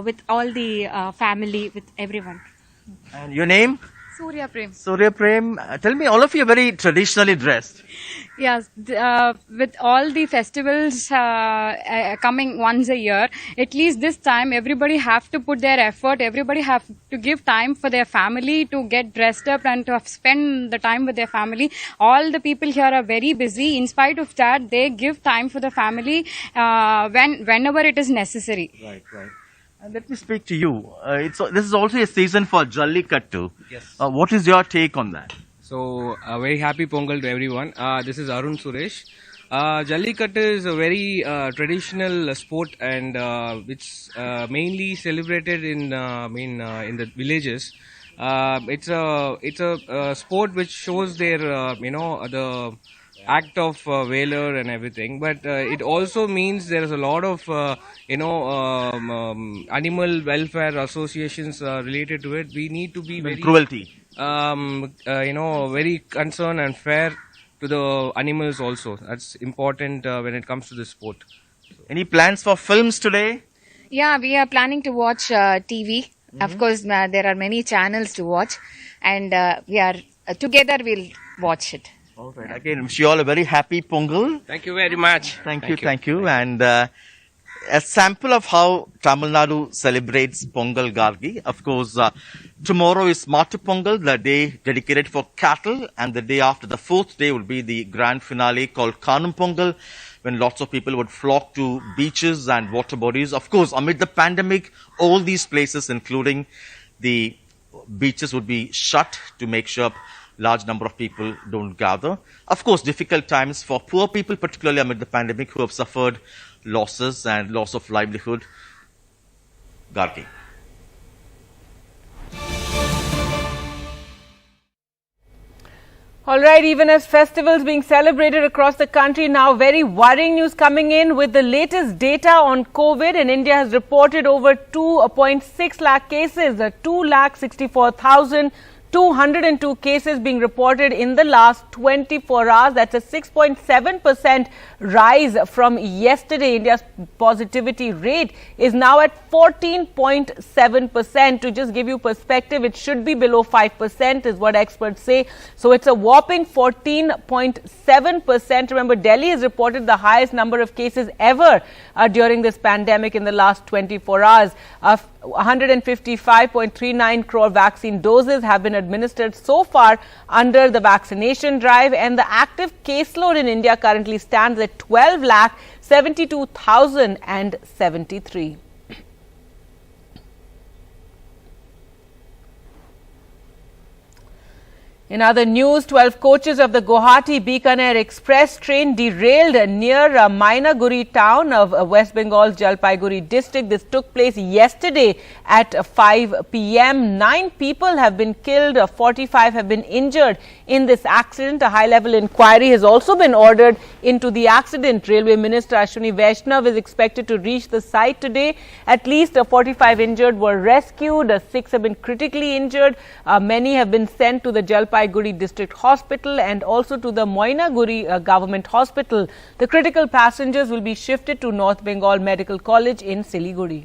M: with all the family, with everyone.
H: And your name?
J: Surya Prem.
H: Surya Prem. Tell me, all of you are very traditionally dressed.
M: Yes, with all the festivals coming once a year, at least this time everybody have to put their effort, everybody have to give time for their family to get dressed up and to spend the time with their family. All the people here are very busy. In spite of that, they give time for the family whenever it is necessary.
H: Right. And let me speak to you. This is also a season for Jallikattu.
N: Yes.
H: What is your take on that?
N: So, a very happy Pongal to everyone. This is Arun Suresh. Jallikattu is a very traditional sport and which mainly celebrated in the villages. It's a sport which shows their the act of valor and everything, but it also means there is a lot of animal welfare associations related to it. We need to be very
H: cruelty,
N: very concerned and fair to the animals also. That's important when it comes to this sport.
H: Any plans for films today?
J: Yeah, we are planning to watch TV. Of course, there are many channels to watch, and we are together. We'll watch it.
H: All right. Again, wish you all a very happy Pongal.
N: Thank you very much.
H: Thank you. And a sample of how Tamil Nadu celebrates Pongal Gargi. Of course, tomorrow is Matu Pongal, the day dedicated for cattle, and the day after, the fourth day, will be the grand finale called Kanum Pongal, when lots of people would flock to beaches and water bodies. Of course, amid the pandemic, all these places, including the beaches, would be shut to make sure large number of people don't gather. Of course, difficult times for poor people, particularly amid the pandemic, who have suffered losses and loss of livelihood. Gargi.
A: All right, even as festivals being celebrated across the country, now very worrying news coming in with the latest data on COVID. And India has reported over 2.6 lakh cases, 2,64,202 cases being reported in the last 24 hours. That's a 6.7% rise from yesterday. India's positivity rate is now at 14.7%. To just give you perspective, it should be below 5% is what experts say. So it's a whopping 14.7%. Remember, Delhi has reported the highest number of cases ever during this pandemic in the last 24 hours. 155.39 crore vaccine doses have been administered so far under the vaccination drive, and the active caseload in India currently stands at 12,72,073. In other news, 12 coaches of the Guwahati-Bikaner Express train derailed near Mainaguri town of West Bengal's Jalpaiguri district. This took place yesterday at 5 p.m. 9 people have been killed, 45 have been injured in this accident. A high-level inquiry has also been ordered into the accident. Railway Minister Ashwini Vaishnav is expected to reach the site today. At least 45 injured were rescued, 6 have been critically injured. Many have been sent to the Jalpaiguri District Hospital and also to the Moinaguri Government Hospital. The critical passengers will be shifted to North Bengal Medical College in Siliguri.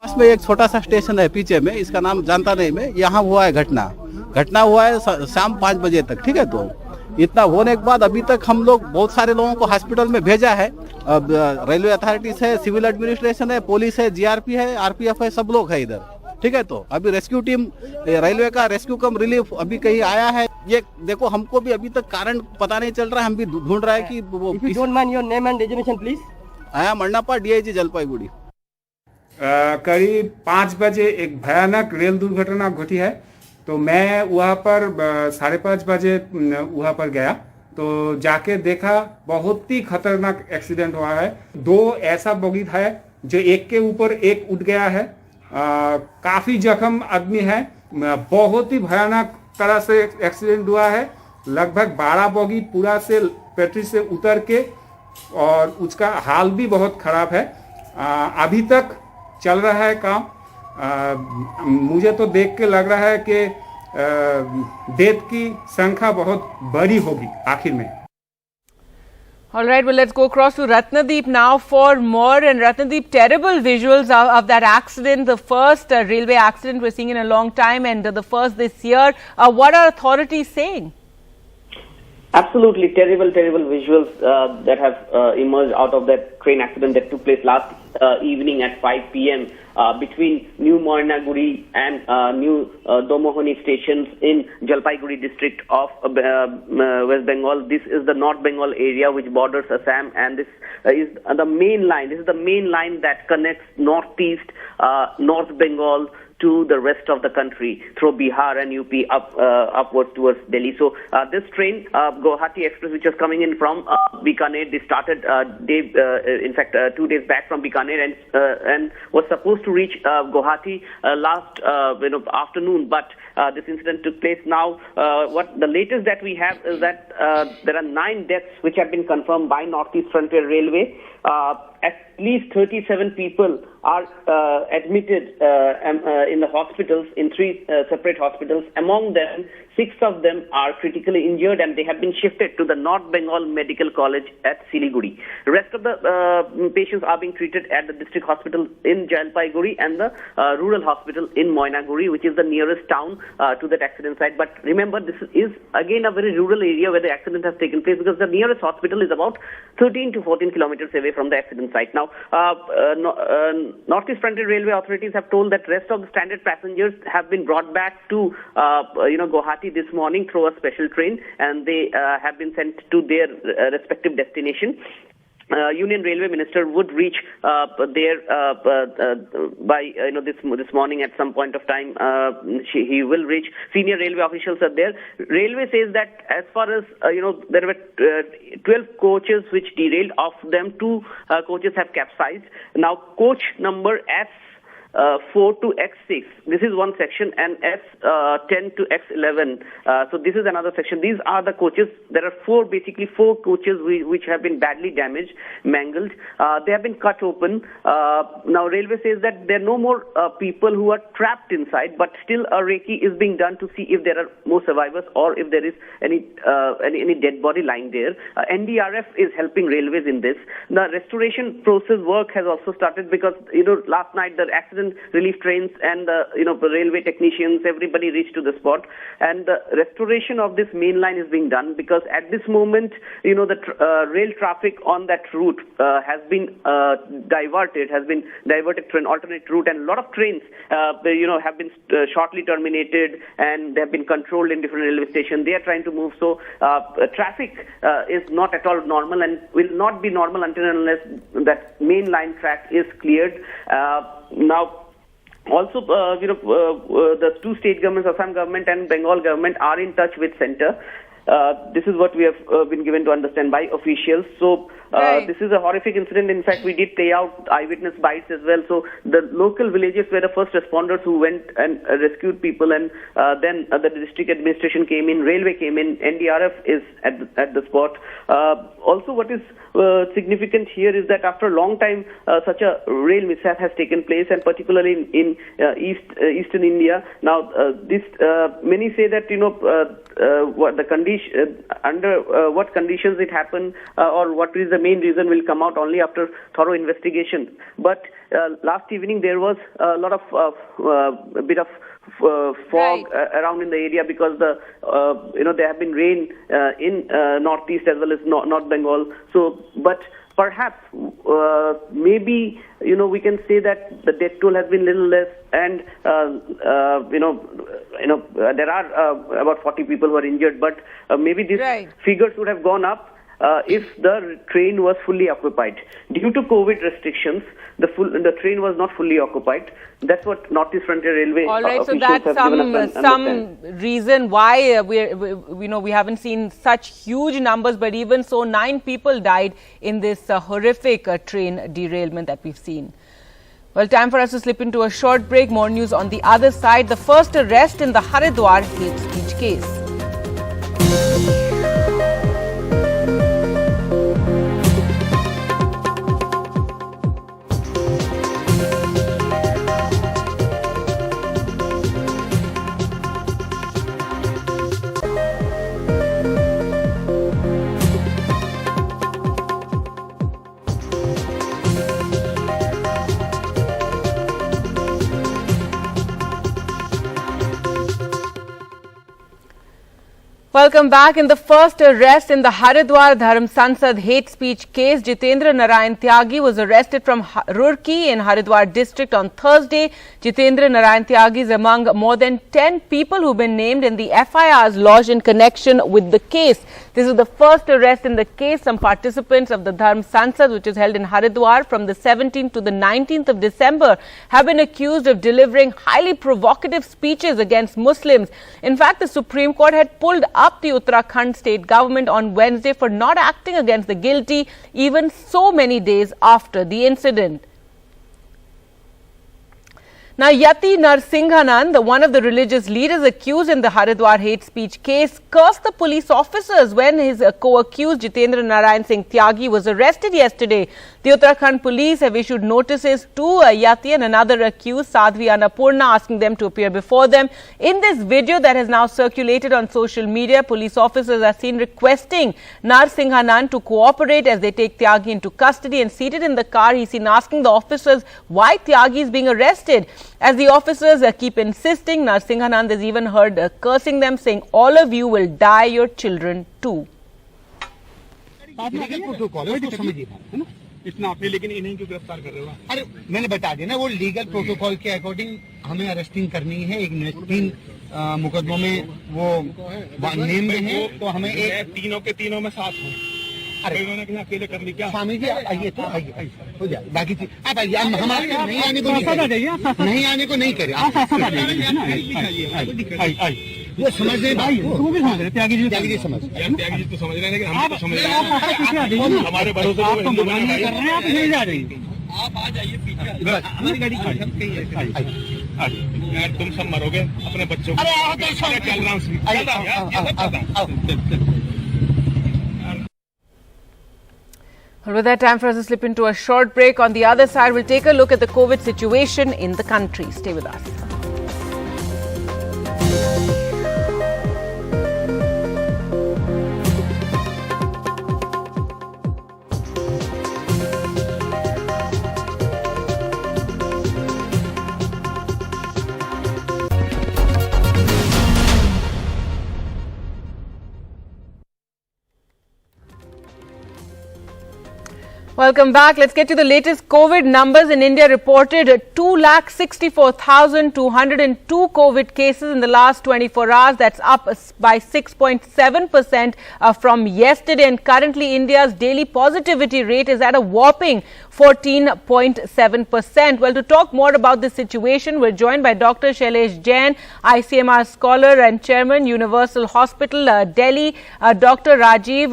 K: पास में एक छोटा सा station है पीछे में, इसका नाम जानता नहीं मैं, यहाँ हुआ है घटना हुआ है शाम 5 बजे तक, ठीक है। तो इतना होने के बाद अभी तक हम लोग बहुत सारे लोगों को हॉस्पिटल में भेजा है। अब रेलवे अथॉरिटीज है, सिविल एडमिनिस्ट्रेशन है, पुलिस है, जीआरपी है, आरपीएफ है, सब लोग है इधर, ठीक है। तो अभी रेस्क्यू टीम, रेलवे का रेस्क्यू कम रिलीफ अभी कहीं आया है। ये देखो, हमको भी अभी तक कारण पता नहीं चल रहा है, हम भी ढूंढ रहे हैं कि वो।
O: If you don't mind your name and designation, please.
K: I am मन्नापा, DIG Jalpaiguri.
R: करीब 5 बजे एक भयानक रेल दुर्घटना घटी है, तो मैं वहाँ पर 5:30 बजे वहाँ पर गया, तो जाके देखा बहुत ही खतरनाक एक्सीडेंट हुआ है। 2 ऐसा बोगी है जो एक के ऊपर एक उठ गया है, काफी जख्म आदमी है, बहुत ही भयानक तरह से एक्सीडेंट हुआ है। लगभग 12 बोगी पूरा से पटरी से उतर के, और उसका हाल भी बहुत खराब है। अभी तक चल रहा है काम। मुझे तो देख के लग रहा है कि डेथ की संख्या बहुत बड़ी होगी आखिर में।
A: All right, well, let's go across to Ratnadeep now for more. And Ratnadeep, terrible visuals of that accident, the first railway accident we're seeing in a long time, and the first this year. What are authorities saying?
S: Absolutely terrible visuals that have emerged out of that train accident that took place last evening at 5 p.m. Between New Moinaguri and New Domohoni stations in Jalpaiguri district of West Bengal. This is the North Bengal area which borders Assam, and this is the main line. This is the main line that connects northeast North Bengal to the rest of the country through Bihar and UP upwards towards Delhi. So this train, Guwahati Express, which was coming in from Bikaner, they started in fact 2 days back from Bikaner and was supposed to reach Guwahati last afternoon, but this incident took place now. What the latest that we have is that there are 9 deaths which have been confirmed by Northeast Frontier Railway. At least 37 people are admitted in the hospitals, in 3 separate hospitals. Among them, 6 of them are critically injured, and they have been shifted to the North Bengal Medical College at Siliguri. The rest of the patients are being treated at the district hospital in Jalpaiguri and the rural hospital in Moinaguri, which is the nearest town to that accident site. But remember, this is again a very rural area where the accident has taken place, because the nearest hospital is about 13 to 14 kilometers away from the accident site. Now, Northeast Frontier Railway authorities have told that rest of the standard passengers have been brought back to Guwahati this morning through a special train, and they have been sent to their respective destination. Union Railway Minister would reach there by this morning at some point of time. He will reach. Senior railway officials are there. Railway says that as far as there were 12 coaches which derailed. Of them, 2 coaches have capsized. Now, coach number S4 to X6. This is one section, and S10 to X11. So this is another section. These are the coaches. There are basically four coaches which have been badly damaged, mangled. They have been cut open. Now railway says that there are no more people who are trapped inside, but still a recce is being done to see if there are more survivors or if there is any dead body lying there. NDRF is helping railways in this. The restoration process work has also started because last night the accident relief trains and the railway technicians, everybody reached to the spot, and the restoration of this main line is being done because at this moment the rail traffic on that route has been diverted to an alternate route, and a lot of trains have been shortly terminated and they have been controlled in different railway stations. They are trying to move, so traffic is not at all normal and will not be normal until and unless that main line track is cleared. Now, also, the two state governments, Assam government and Bengal government, are in touch with centre. This is what we have been given to understand by officials. So, this is a horrific incident. In fact, we did play out eyewitness bites as well. So, the local villages were the first responders who went and rescued people, and then the district administration came in, railway came in, NDRF is at the spot. Also, what is significant here is that after a long time, such a rail mishap has taken place, and particularly in eastern India. Now, many say that what the condition under what conditions it happened, or what is the main reason will come out only after thorough investigation. But last evening there was a lot of a bit of fog around in the area because there have been rain in northeast as well as North Bengal. So, but perhaps maybe we can say that the death toll has been little less, and there are about 40 people who are injured, but maybe these figures would have gone up if the train was fully occupied. Due to COVID restrictions, the train was not fully occupied. That's what Northeast Frontier Railway officials have given us
A: some reason why we haven't seen such huge numbers, but even so, 9 people died in this horrific train derailment that we've seen. Well, time for us to slip into a short break. More news on the other side. The first arrest in the Haridwar hate speech case. Welcome back. In the first arrest in the Haridwar Dharm Sansad hate speech case, Jitendra Tyagi was arrested from Roorkee in Haridwar district on Thursday. Jitendra Tyagi is among more than 10 people who've been named in the FIRs lodged in connection with the case. This is the first arrest in the case. Some participants of the Dharm Sansad, which is held in Haridwar from the 17th to the 19th of December, have been accused of delivering highly provocative speeches against Muslims. In fact, the Supreme Court had pulled up the Uttarakhand state government on Wednesday for not acting against the guilty even so many days after the incident. Now, Yati Narsinghanand, one of the religious leaders accused in the Haridwar hate speech case, cursed the police officers when his co-accused Jitendra Tyagi was arrested yesterday. The Uttarakhand police have issued notices to Yati and another accused, Sadhvi Annapurna, asking them to appear before them. In this video that has now circulated on social media, police officers are seen requesting Narsinghanand to cooperate as they take Tyagi into custody, and seated in the car, he's seen asking the officers why Tyagi is being arrested. As the officers keep insisting, Narsinghanand is even heard cursing them, saying, "All of you will die, your children too."
T: इतना आपने लेकिन इन्हीं को गिरफ्तार कर रहे हो। अरे मैंने बता दिया ना, वो लीगल प्रोटोकॉल के अकॉर्डिंग हमें अरेस्टिंग करनी है। एक 3 मुकदमों में वो नेम है, तो हमें एक तीनों के तीनों में साथ हो। अरे उन्होंने कहा अकेले कर ली क्या? स्वामी जी आइए, तो आइए हो जाए। बाकी चीज आप आइए, हमारे नहीं आने को नहीं आने को नहीं करे। वो समझ रहे भाई, वो भी समझ रहे, त्यागी जी समझ, त्यागी जी तो समझ रहे हैं, लेकिन हम तो समझ रहे हैं। हमारे भरोसे आप तो मना नहीं कर रहे हैं, आप नहीं जा रही। आप आ जाइए पीछे, हमारी गाड़ी यार, तुम सब मरोगे अपने बच्चों को। चल रहा हूँ।
A: With that, time for us to slip into a short break. On the other side, we'll take a look at the COVID situation in the country. Stay with us. Welcome back. Let's get to the latest COVID numbers. In India, reported 2,64,202 COVID cases in the last 24 hours. That's up by 6.7% from yesterday. And currently, India's daily positivity rate is at a whopping 14.7%. Well, to talk more about this situation, we're joined by Dr. Shailesh Jain, ICMR scholar and chairman, Universal Hospital, Delhi, Dr. Rajiv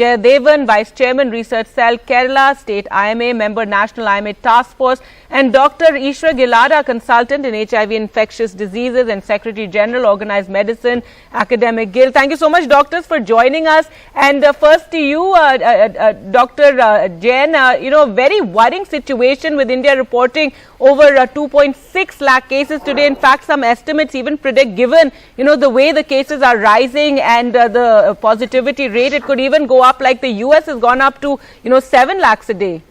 A: Jayadevan, Vice Chairman, Research Cell, Kerala State IMA, member, National IMA Task Force, and Dr. Ishwar Gilada, consultant in HIV infectious diseases and Secretary General, Organized Medicine, Academic Guild. Thank you so much, doctors, for joining us. And first to you, Dr. Jain, very worrying situation with India reporting over 2.6 lakh cases today. In fact, some estimates even predict, given, the way the cases are rising and the positivity rate, it could even go up like the US has gone up to, 7 lakhs a day.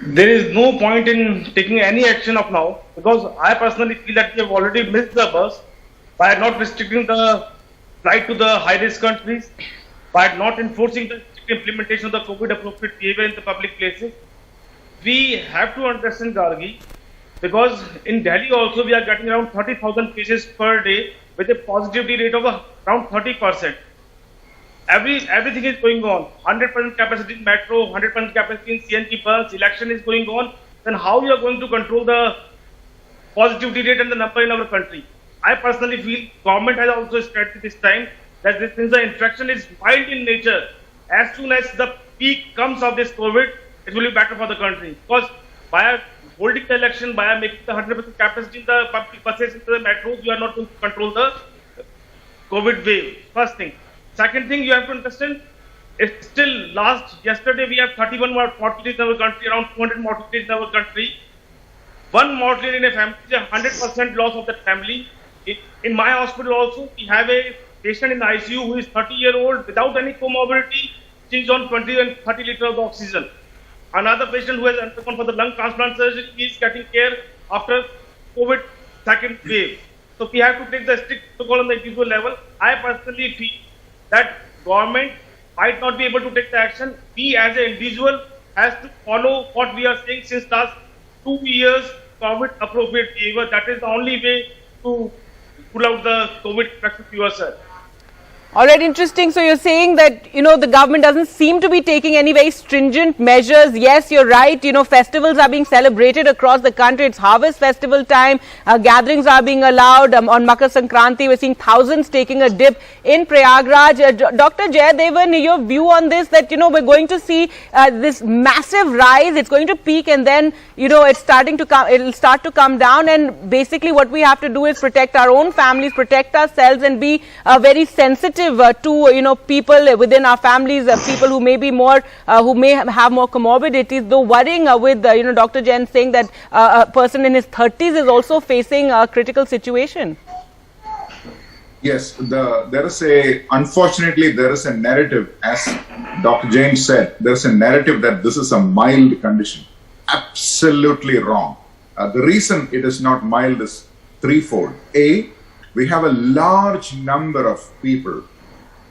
U: There is no point in taking any action of now, because I personally feel that we have already missed the bus by not restricting the flight to the high-risk countries, by not enforcing the implementation of the COVID-appropriate behavior in the public places. We have to understand, Gargi, because in Delhi also we are getting around 30,000 cases per day with a positivity rate of around 30%. Everything is going on. 100% capacity in metro, 100% capacity in CNG bus, election is going on. Then how you are going to control the positivity rate and the number in our country? I personally feel government has also stressed this time that since the infection is mild in nature, as soon as the peak comes of this COVID, it will be better for the country. Because by holding the election, by making the 100% capacity in the public buses, in the metros, you are not going to control the COVID wave. First thing. Second thing, you have to understand, it's still yesterday we have 31 mortalities in our country, around 200 mortalities in our country. One mortality in a family is 100% loss of that family. In my hospital also, we have a patient in ICU who is 30-year-old without any comorbidity. She is on 20 and 30 liters of oxygen. Another patient who has undergone for the lung transplant surgery is getting care after COVID second wave. So we have to take the strict protocol on the individual level. I personally feel that government might not be able to take the action. We as an individual has to follow what we are saying since last 2 years, COVID appropriate behavior. That is the only way to pull out the COVID infection to yourself.
A: All right, interesting. So you're saying that, the government doesn't seem to be taking any very stringent measures. Yes, you're right. Festivals are being celebrated across the country. It's harvest festival time. Gatherings are being allowed. On Makar Sankranti, we're seeing thousands taking a dip in Prayagraj. Dr. Jayadevan, your view on this, that, we're going to see this massive rise. It's going to peak and then, it'll start to come down. And basically what we have to do is protect our own families, protect ourselves, and be very sensitive to people within our families, people who may be more who may have more comorbidities. Though worrying with Dr. Jain saying that a person in his 30s is also facing a critical situation.
V: Yes, unfortunately there is a narrative, as Dr. Jain said, there is a narrative that this is a mild condition. Absolutely wrong. The reason it is not mild is threefold. A, we have a large number of people,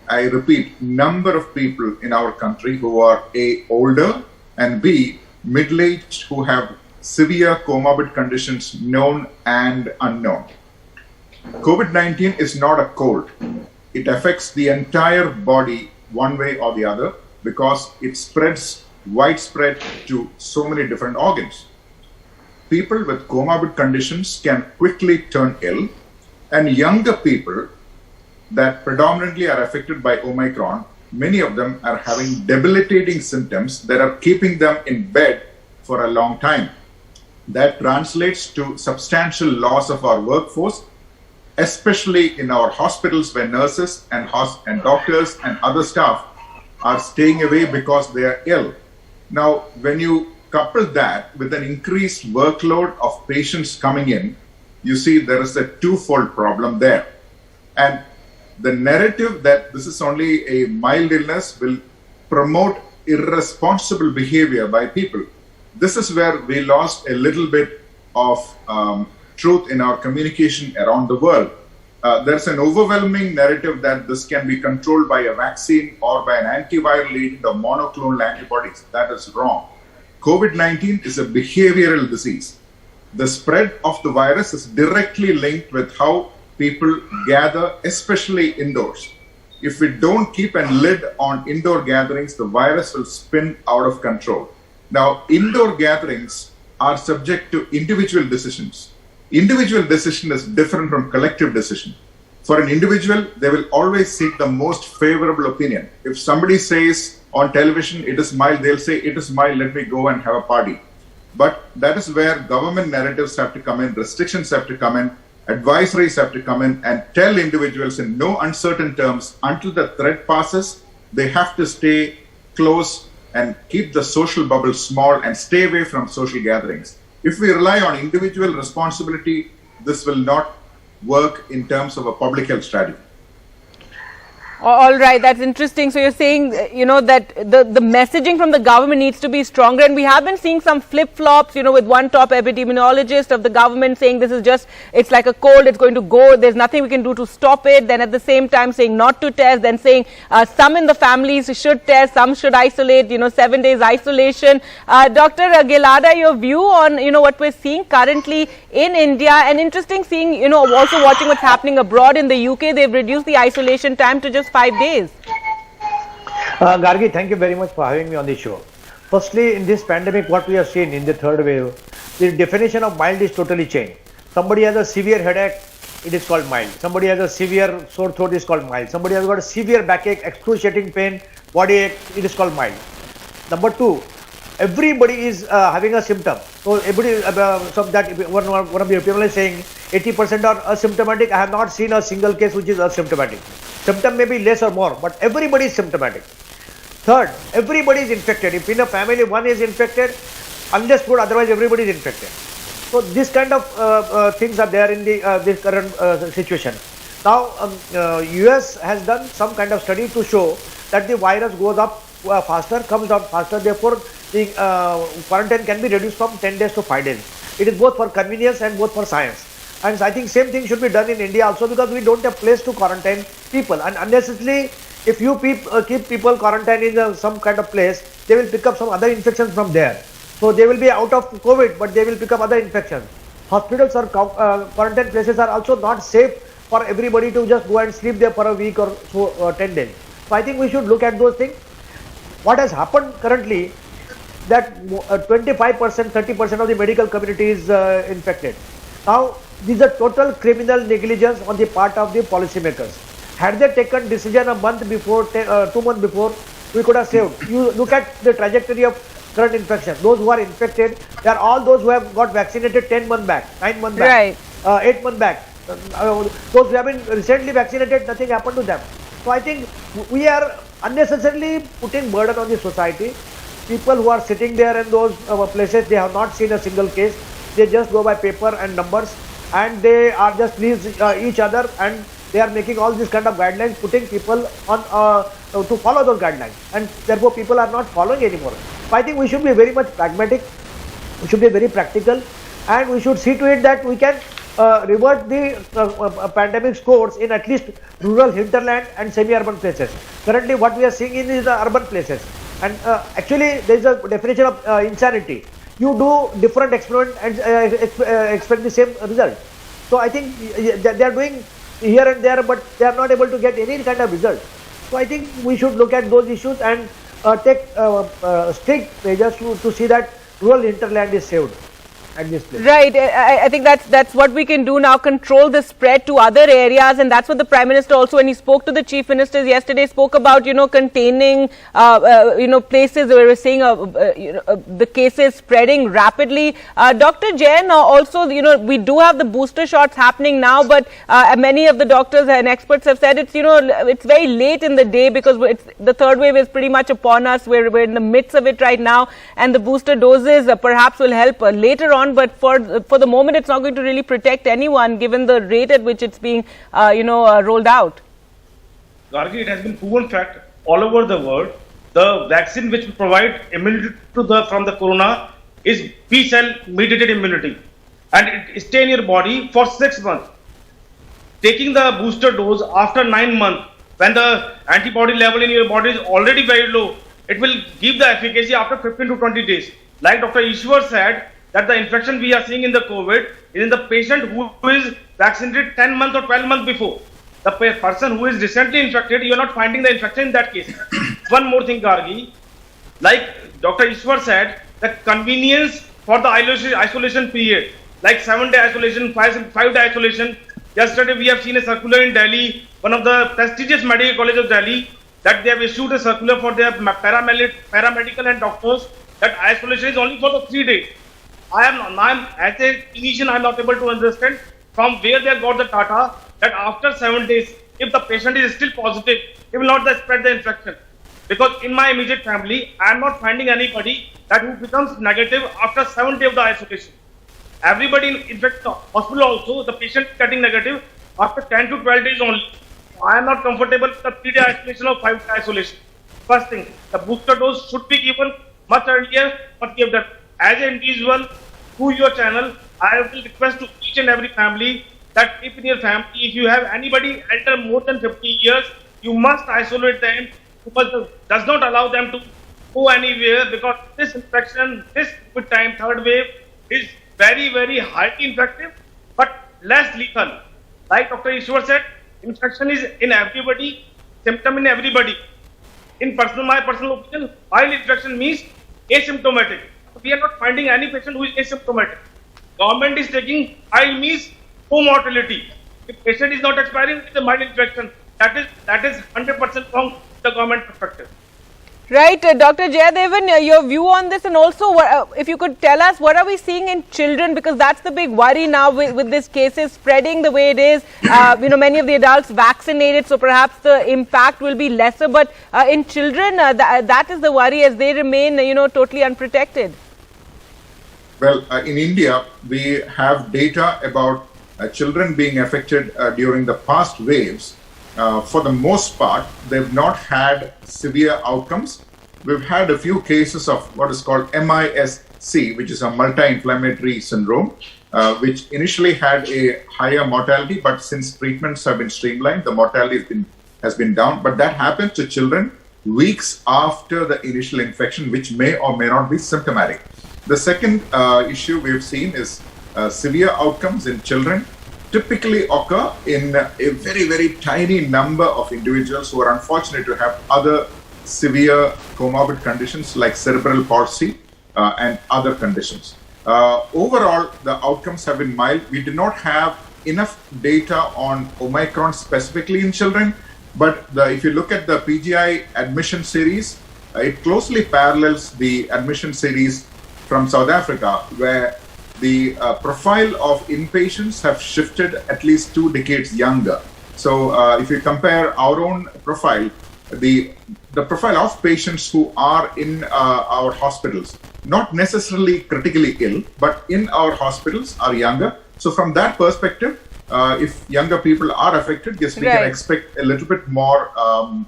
V: I repeat, number of people in our country who are A, older, and B, middle-aged, who have severe comorbid conditions known and unknown. COVID-19 is not a cold. It affects the entire body one way or the other because it spreads widespread to so many different organs. People with comorbid conditions can quickly turn ill, and younger people that predominantly are affected by Omicron, many of them are having debilitating symptoms that are keeping them in bed for a long time. That translates to substantial loss of our workforce, especially in our hospitals where nurses and doctors and other staff are staying away because they are ill. Now, when you couple that with an increased workload of patients coming in, you see there is a twofold problem there. And the narrative that this is only a mild illness will promote irresponsible behavior by people. This is where we lost a little bit of truth in our communication around the world. There's an overwhelming narrative that this can be controlled by a vaccine or by an antiviral agent or monoclonal antibodies. That is wrong. COVID-19 is a behavioral disease. The spread of the virus is directly linked with how people gather, especially indoors. If we don't keep a lid on indoor gatherings, the virus will spin out of control. Now, indoor gatherings are subject to individual decisions. Individual decision is different from collective decision. For an individual, they will always seek the most favorable opinion. If somebody says on television, it is mild, they'll say, it is mild, let me go and have a party. But that is where government narratives have to come in, restrictions have to come in, advisories have to come in and tell individuals in no uncertain terms, until the threat passes, they have to stay close and keep the social bubble small and stay away from social gatherings. If we rely on individual responsibility, this will not work in terms of a public health strategy.
A: All right, that's interesting. So you're saying, that the messaging from the government needs to be stronger, and we have been seeing some flip-flops, with one top epidemiologist of the government saying this is just, it's like a cold, it's going to go, there's nothing we can do to stop it, then at the same time saying not to test, then saying some in the families should test, some should isolate, 7 days isolation. Dr. Gilada, your view on, what we're seeing currently in India, and interesting seeing, also watching what's happening abroad in the UK, they've reduced the isolation time to just 5 days.
B: Gargi, thank you very much for having me on the show. Firstly, in this pandemic, what we have seen in the third wave, the definition of mild is totally changed. Somebody has a severe headache, it is called mild. Somebody has a severe sore throat, it is called mild. Somebody has got a severe backache, excruciating pain, body ache, it is called mild. Number two, everybody is having a symptom. So everybody, one of the people is saying 80% are asymptomatic. I have not seen a single case which is asymptomatic. Symptom may be less or more, but everybody is symptomatic. Third, everybody is infected. If in a family one is infected, understood, otherwise everybody is infected. So this kind of things are there in the this current situation. Now, US has done some kind of study to show that the virus goes up faster, comes down faster. Therefore, the quarantine can be reduced from 10 days to 5 days. It is both for convenience and both for science. And I think same thing should be done in India also, because we don't have place to quarantine people. And unnecessarily, if you keep people quarantined in some kind of place, they will pick up some other infections from there. So they will be out of COVID, but they will pick up other infections. Hospitals or quarantine places are also not safe for everybody to just go and sleep there for a week or so, 10 days. So I think we should look at those things. What has happened currently, that 25%, 30% of the medical community is infected. Now, this is a total criminal negligence on the part of the policymakers. Had they taken decision a month before, 2 months before, we could have saved. You look at the trajectory of current infection. Those who are infected, they are all those who have got vaccinated 10 months back, 9 months back, 8 months back. Those who have been recently vaccinated, nothing happened to them. So I think we are unnecessarily putting burden on the society. People who are sitting there in those places, they have not seen a single case. They just go by paper and numbers, and they are just please each other, and they are making all these kind of guidelines, putting people on to follow those guidelines, and therefore people are not following anymore. So I think we should be very much pragmatic, we should be very practical, and we should see to it that we can revert the pandemic course in at least rural hinterland and semi-urban places. Currently what we are seeing in is the urban places, and actually there is a definition of insanity. You do different experiment and expect the same result. So I think they are doing here and there, but they are not able to get any kind of result. So I think we should look at those issues and take strict measures to see that rural hinterland is saved.
A: Right. I think that's what we can do now, control the spread to other areas, and that's what the Prime Minister also, when he spoke to the Chief Ministers yesterday, spoke about, containing, places where we're seeing, the cases spreading rapidly. Dr. Jain, also, we do have the booster shots happening now, but many of the doctors and experts have said it's very late in the day, because the third wave is pretty much upon us. We're in the midst of it right now, and the booster doses perhaps will help later on. But for the moment, it's not going to really protect anyone, given the rate at which it's being, rolled out.
U: Gargi, it has been proven fact all over the world. The vaccine which provide immunity from the corona is B-cell mediated immunity, and it stays in your body for 6 months. Taking the booster dose after 9 months, when the antibody level in your body is already very low, it will give the efficacy after 15 to 20 days. Like Dr. Ishwar said, that the infection we are seeing in the COVID is in the patient who is vaccinated 10 months or 12 months before. The person who is recently infected, you are not finding the infection in that case. One more thing, Gargi, like Dr. Ishwar said, the convenience for the isolation period, like 7-day isolation, 5-day isolation. Yesterday we have seen a circular in Delhi, one of the prestigious medical college of Delhi, that they have issued a circular for their paramedical and doctors that isolation is only for the 3 days. As a clinician, I am not able to understand from where they got the data that after 7 days, if the patient is still positive, he will not spread the infection. Because in my immediate family, I am not finding anybody who becomes negative after 7 days of the isolation. Everybody, in fact, hospital also, the patient getting negative after 10 to 12 days only. I am not comfortable with the 3-day isolation or 5-day isolation. First thing, the booster dose should be given much earlier, but give that. As an individual, through your channel, I will request to each and every family that if in your family, if you have anybody elder more than 50 years, you must isolate them, because does not allow them to go anywhere, because this infection, this COVID time, third wave, is very, very highly infective, but less lethal. Like Dr. Ishwar said, infection is in everybody, symptom in everybody. In my personal opinion, mild infection means asymptomatic. We are not finding any patient who is asymptomatic. Government is taking mild means no mortality. If patient is not expiring with a mild infection, that is 100% wrong from the government perspective.
A: Right, Dr. Jayadevan, your view on this, and also if you could tell us what are we seeing in children, because that's the big worry now with this cases spreading the way it is. Many of the adults vaccinated, so perhaps the impact will be lesser, but in children, that is the worry as they remain, totally unprotected.
V: Well, in India, we have data about children being affected during the past waves. For the most part, they've not had severe outcomes. We've had a few cases of what is called MISC, which is a multi-inflammatory syndrome, which initially had a higher mortality, but since treatments have been streamlined, the mortality has been down. But that happens to children weeks after the initial infection, which may or may not be symptomatic. The second issue we've seen is severe outcomes in children typically occur in a very, very tiny number of individuals who are unfortunate to have other severe comorbid conditions like cerebral palsy and other conditions. Overall, the outcomes have been mild. We do not have enough data on Omicron specifically in children, but if you look at the PGI admission series, it closely parallels the admission series from South Africa, where the profile of inpatients have shifted at least 2 decades younger. So if you compare our own profile, the profile of patients who are in our hospitals, not necessarily critically ill, but in our hospitals are younger. So from that perspective, if younger people are affected, yes, we can expect a little bit more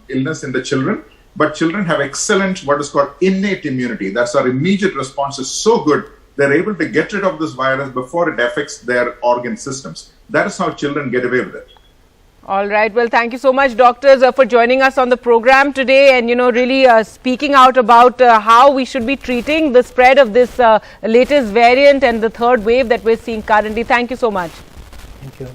V: illness in the children. But children have excellent, what is called innate immunity. That's our immediate response is so good, they're able to get rid of this virus before it affects their organ systems. That is how children get away with it.
A: All right. Well, thank you so much, doctors, for joining us on the program today and, really speaking out about how we should be treating the spread of this latest variant and the third wave that we're seeing currently. Thank you so much.
B: Thank you.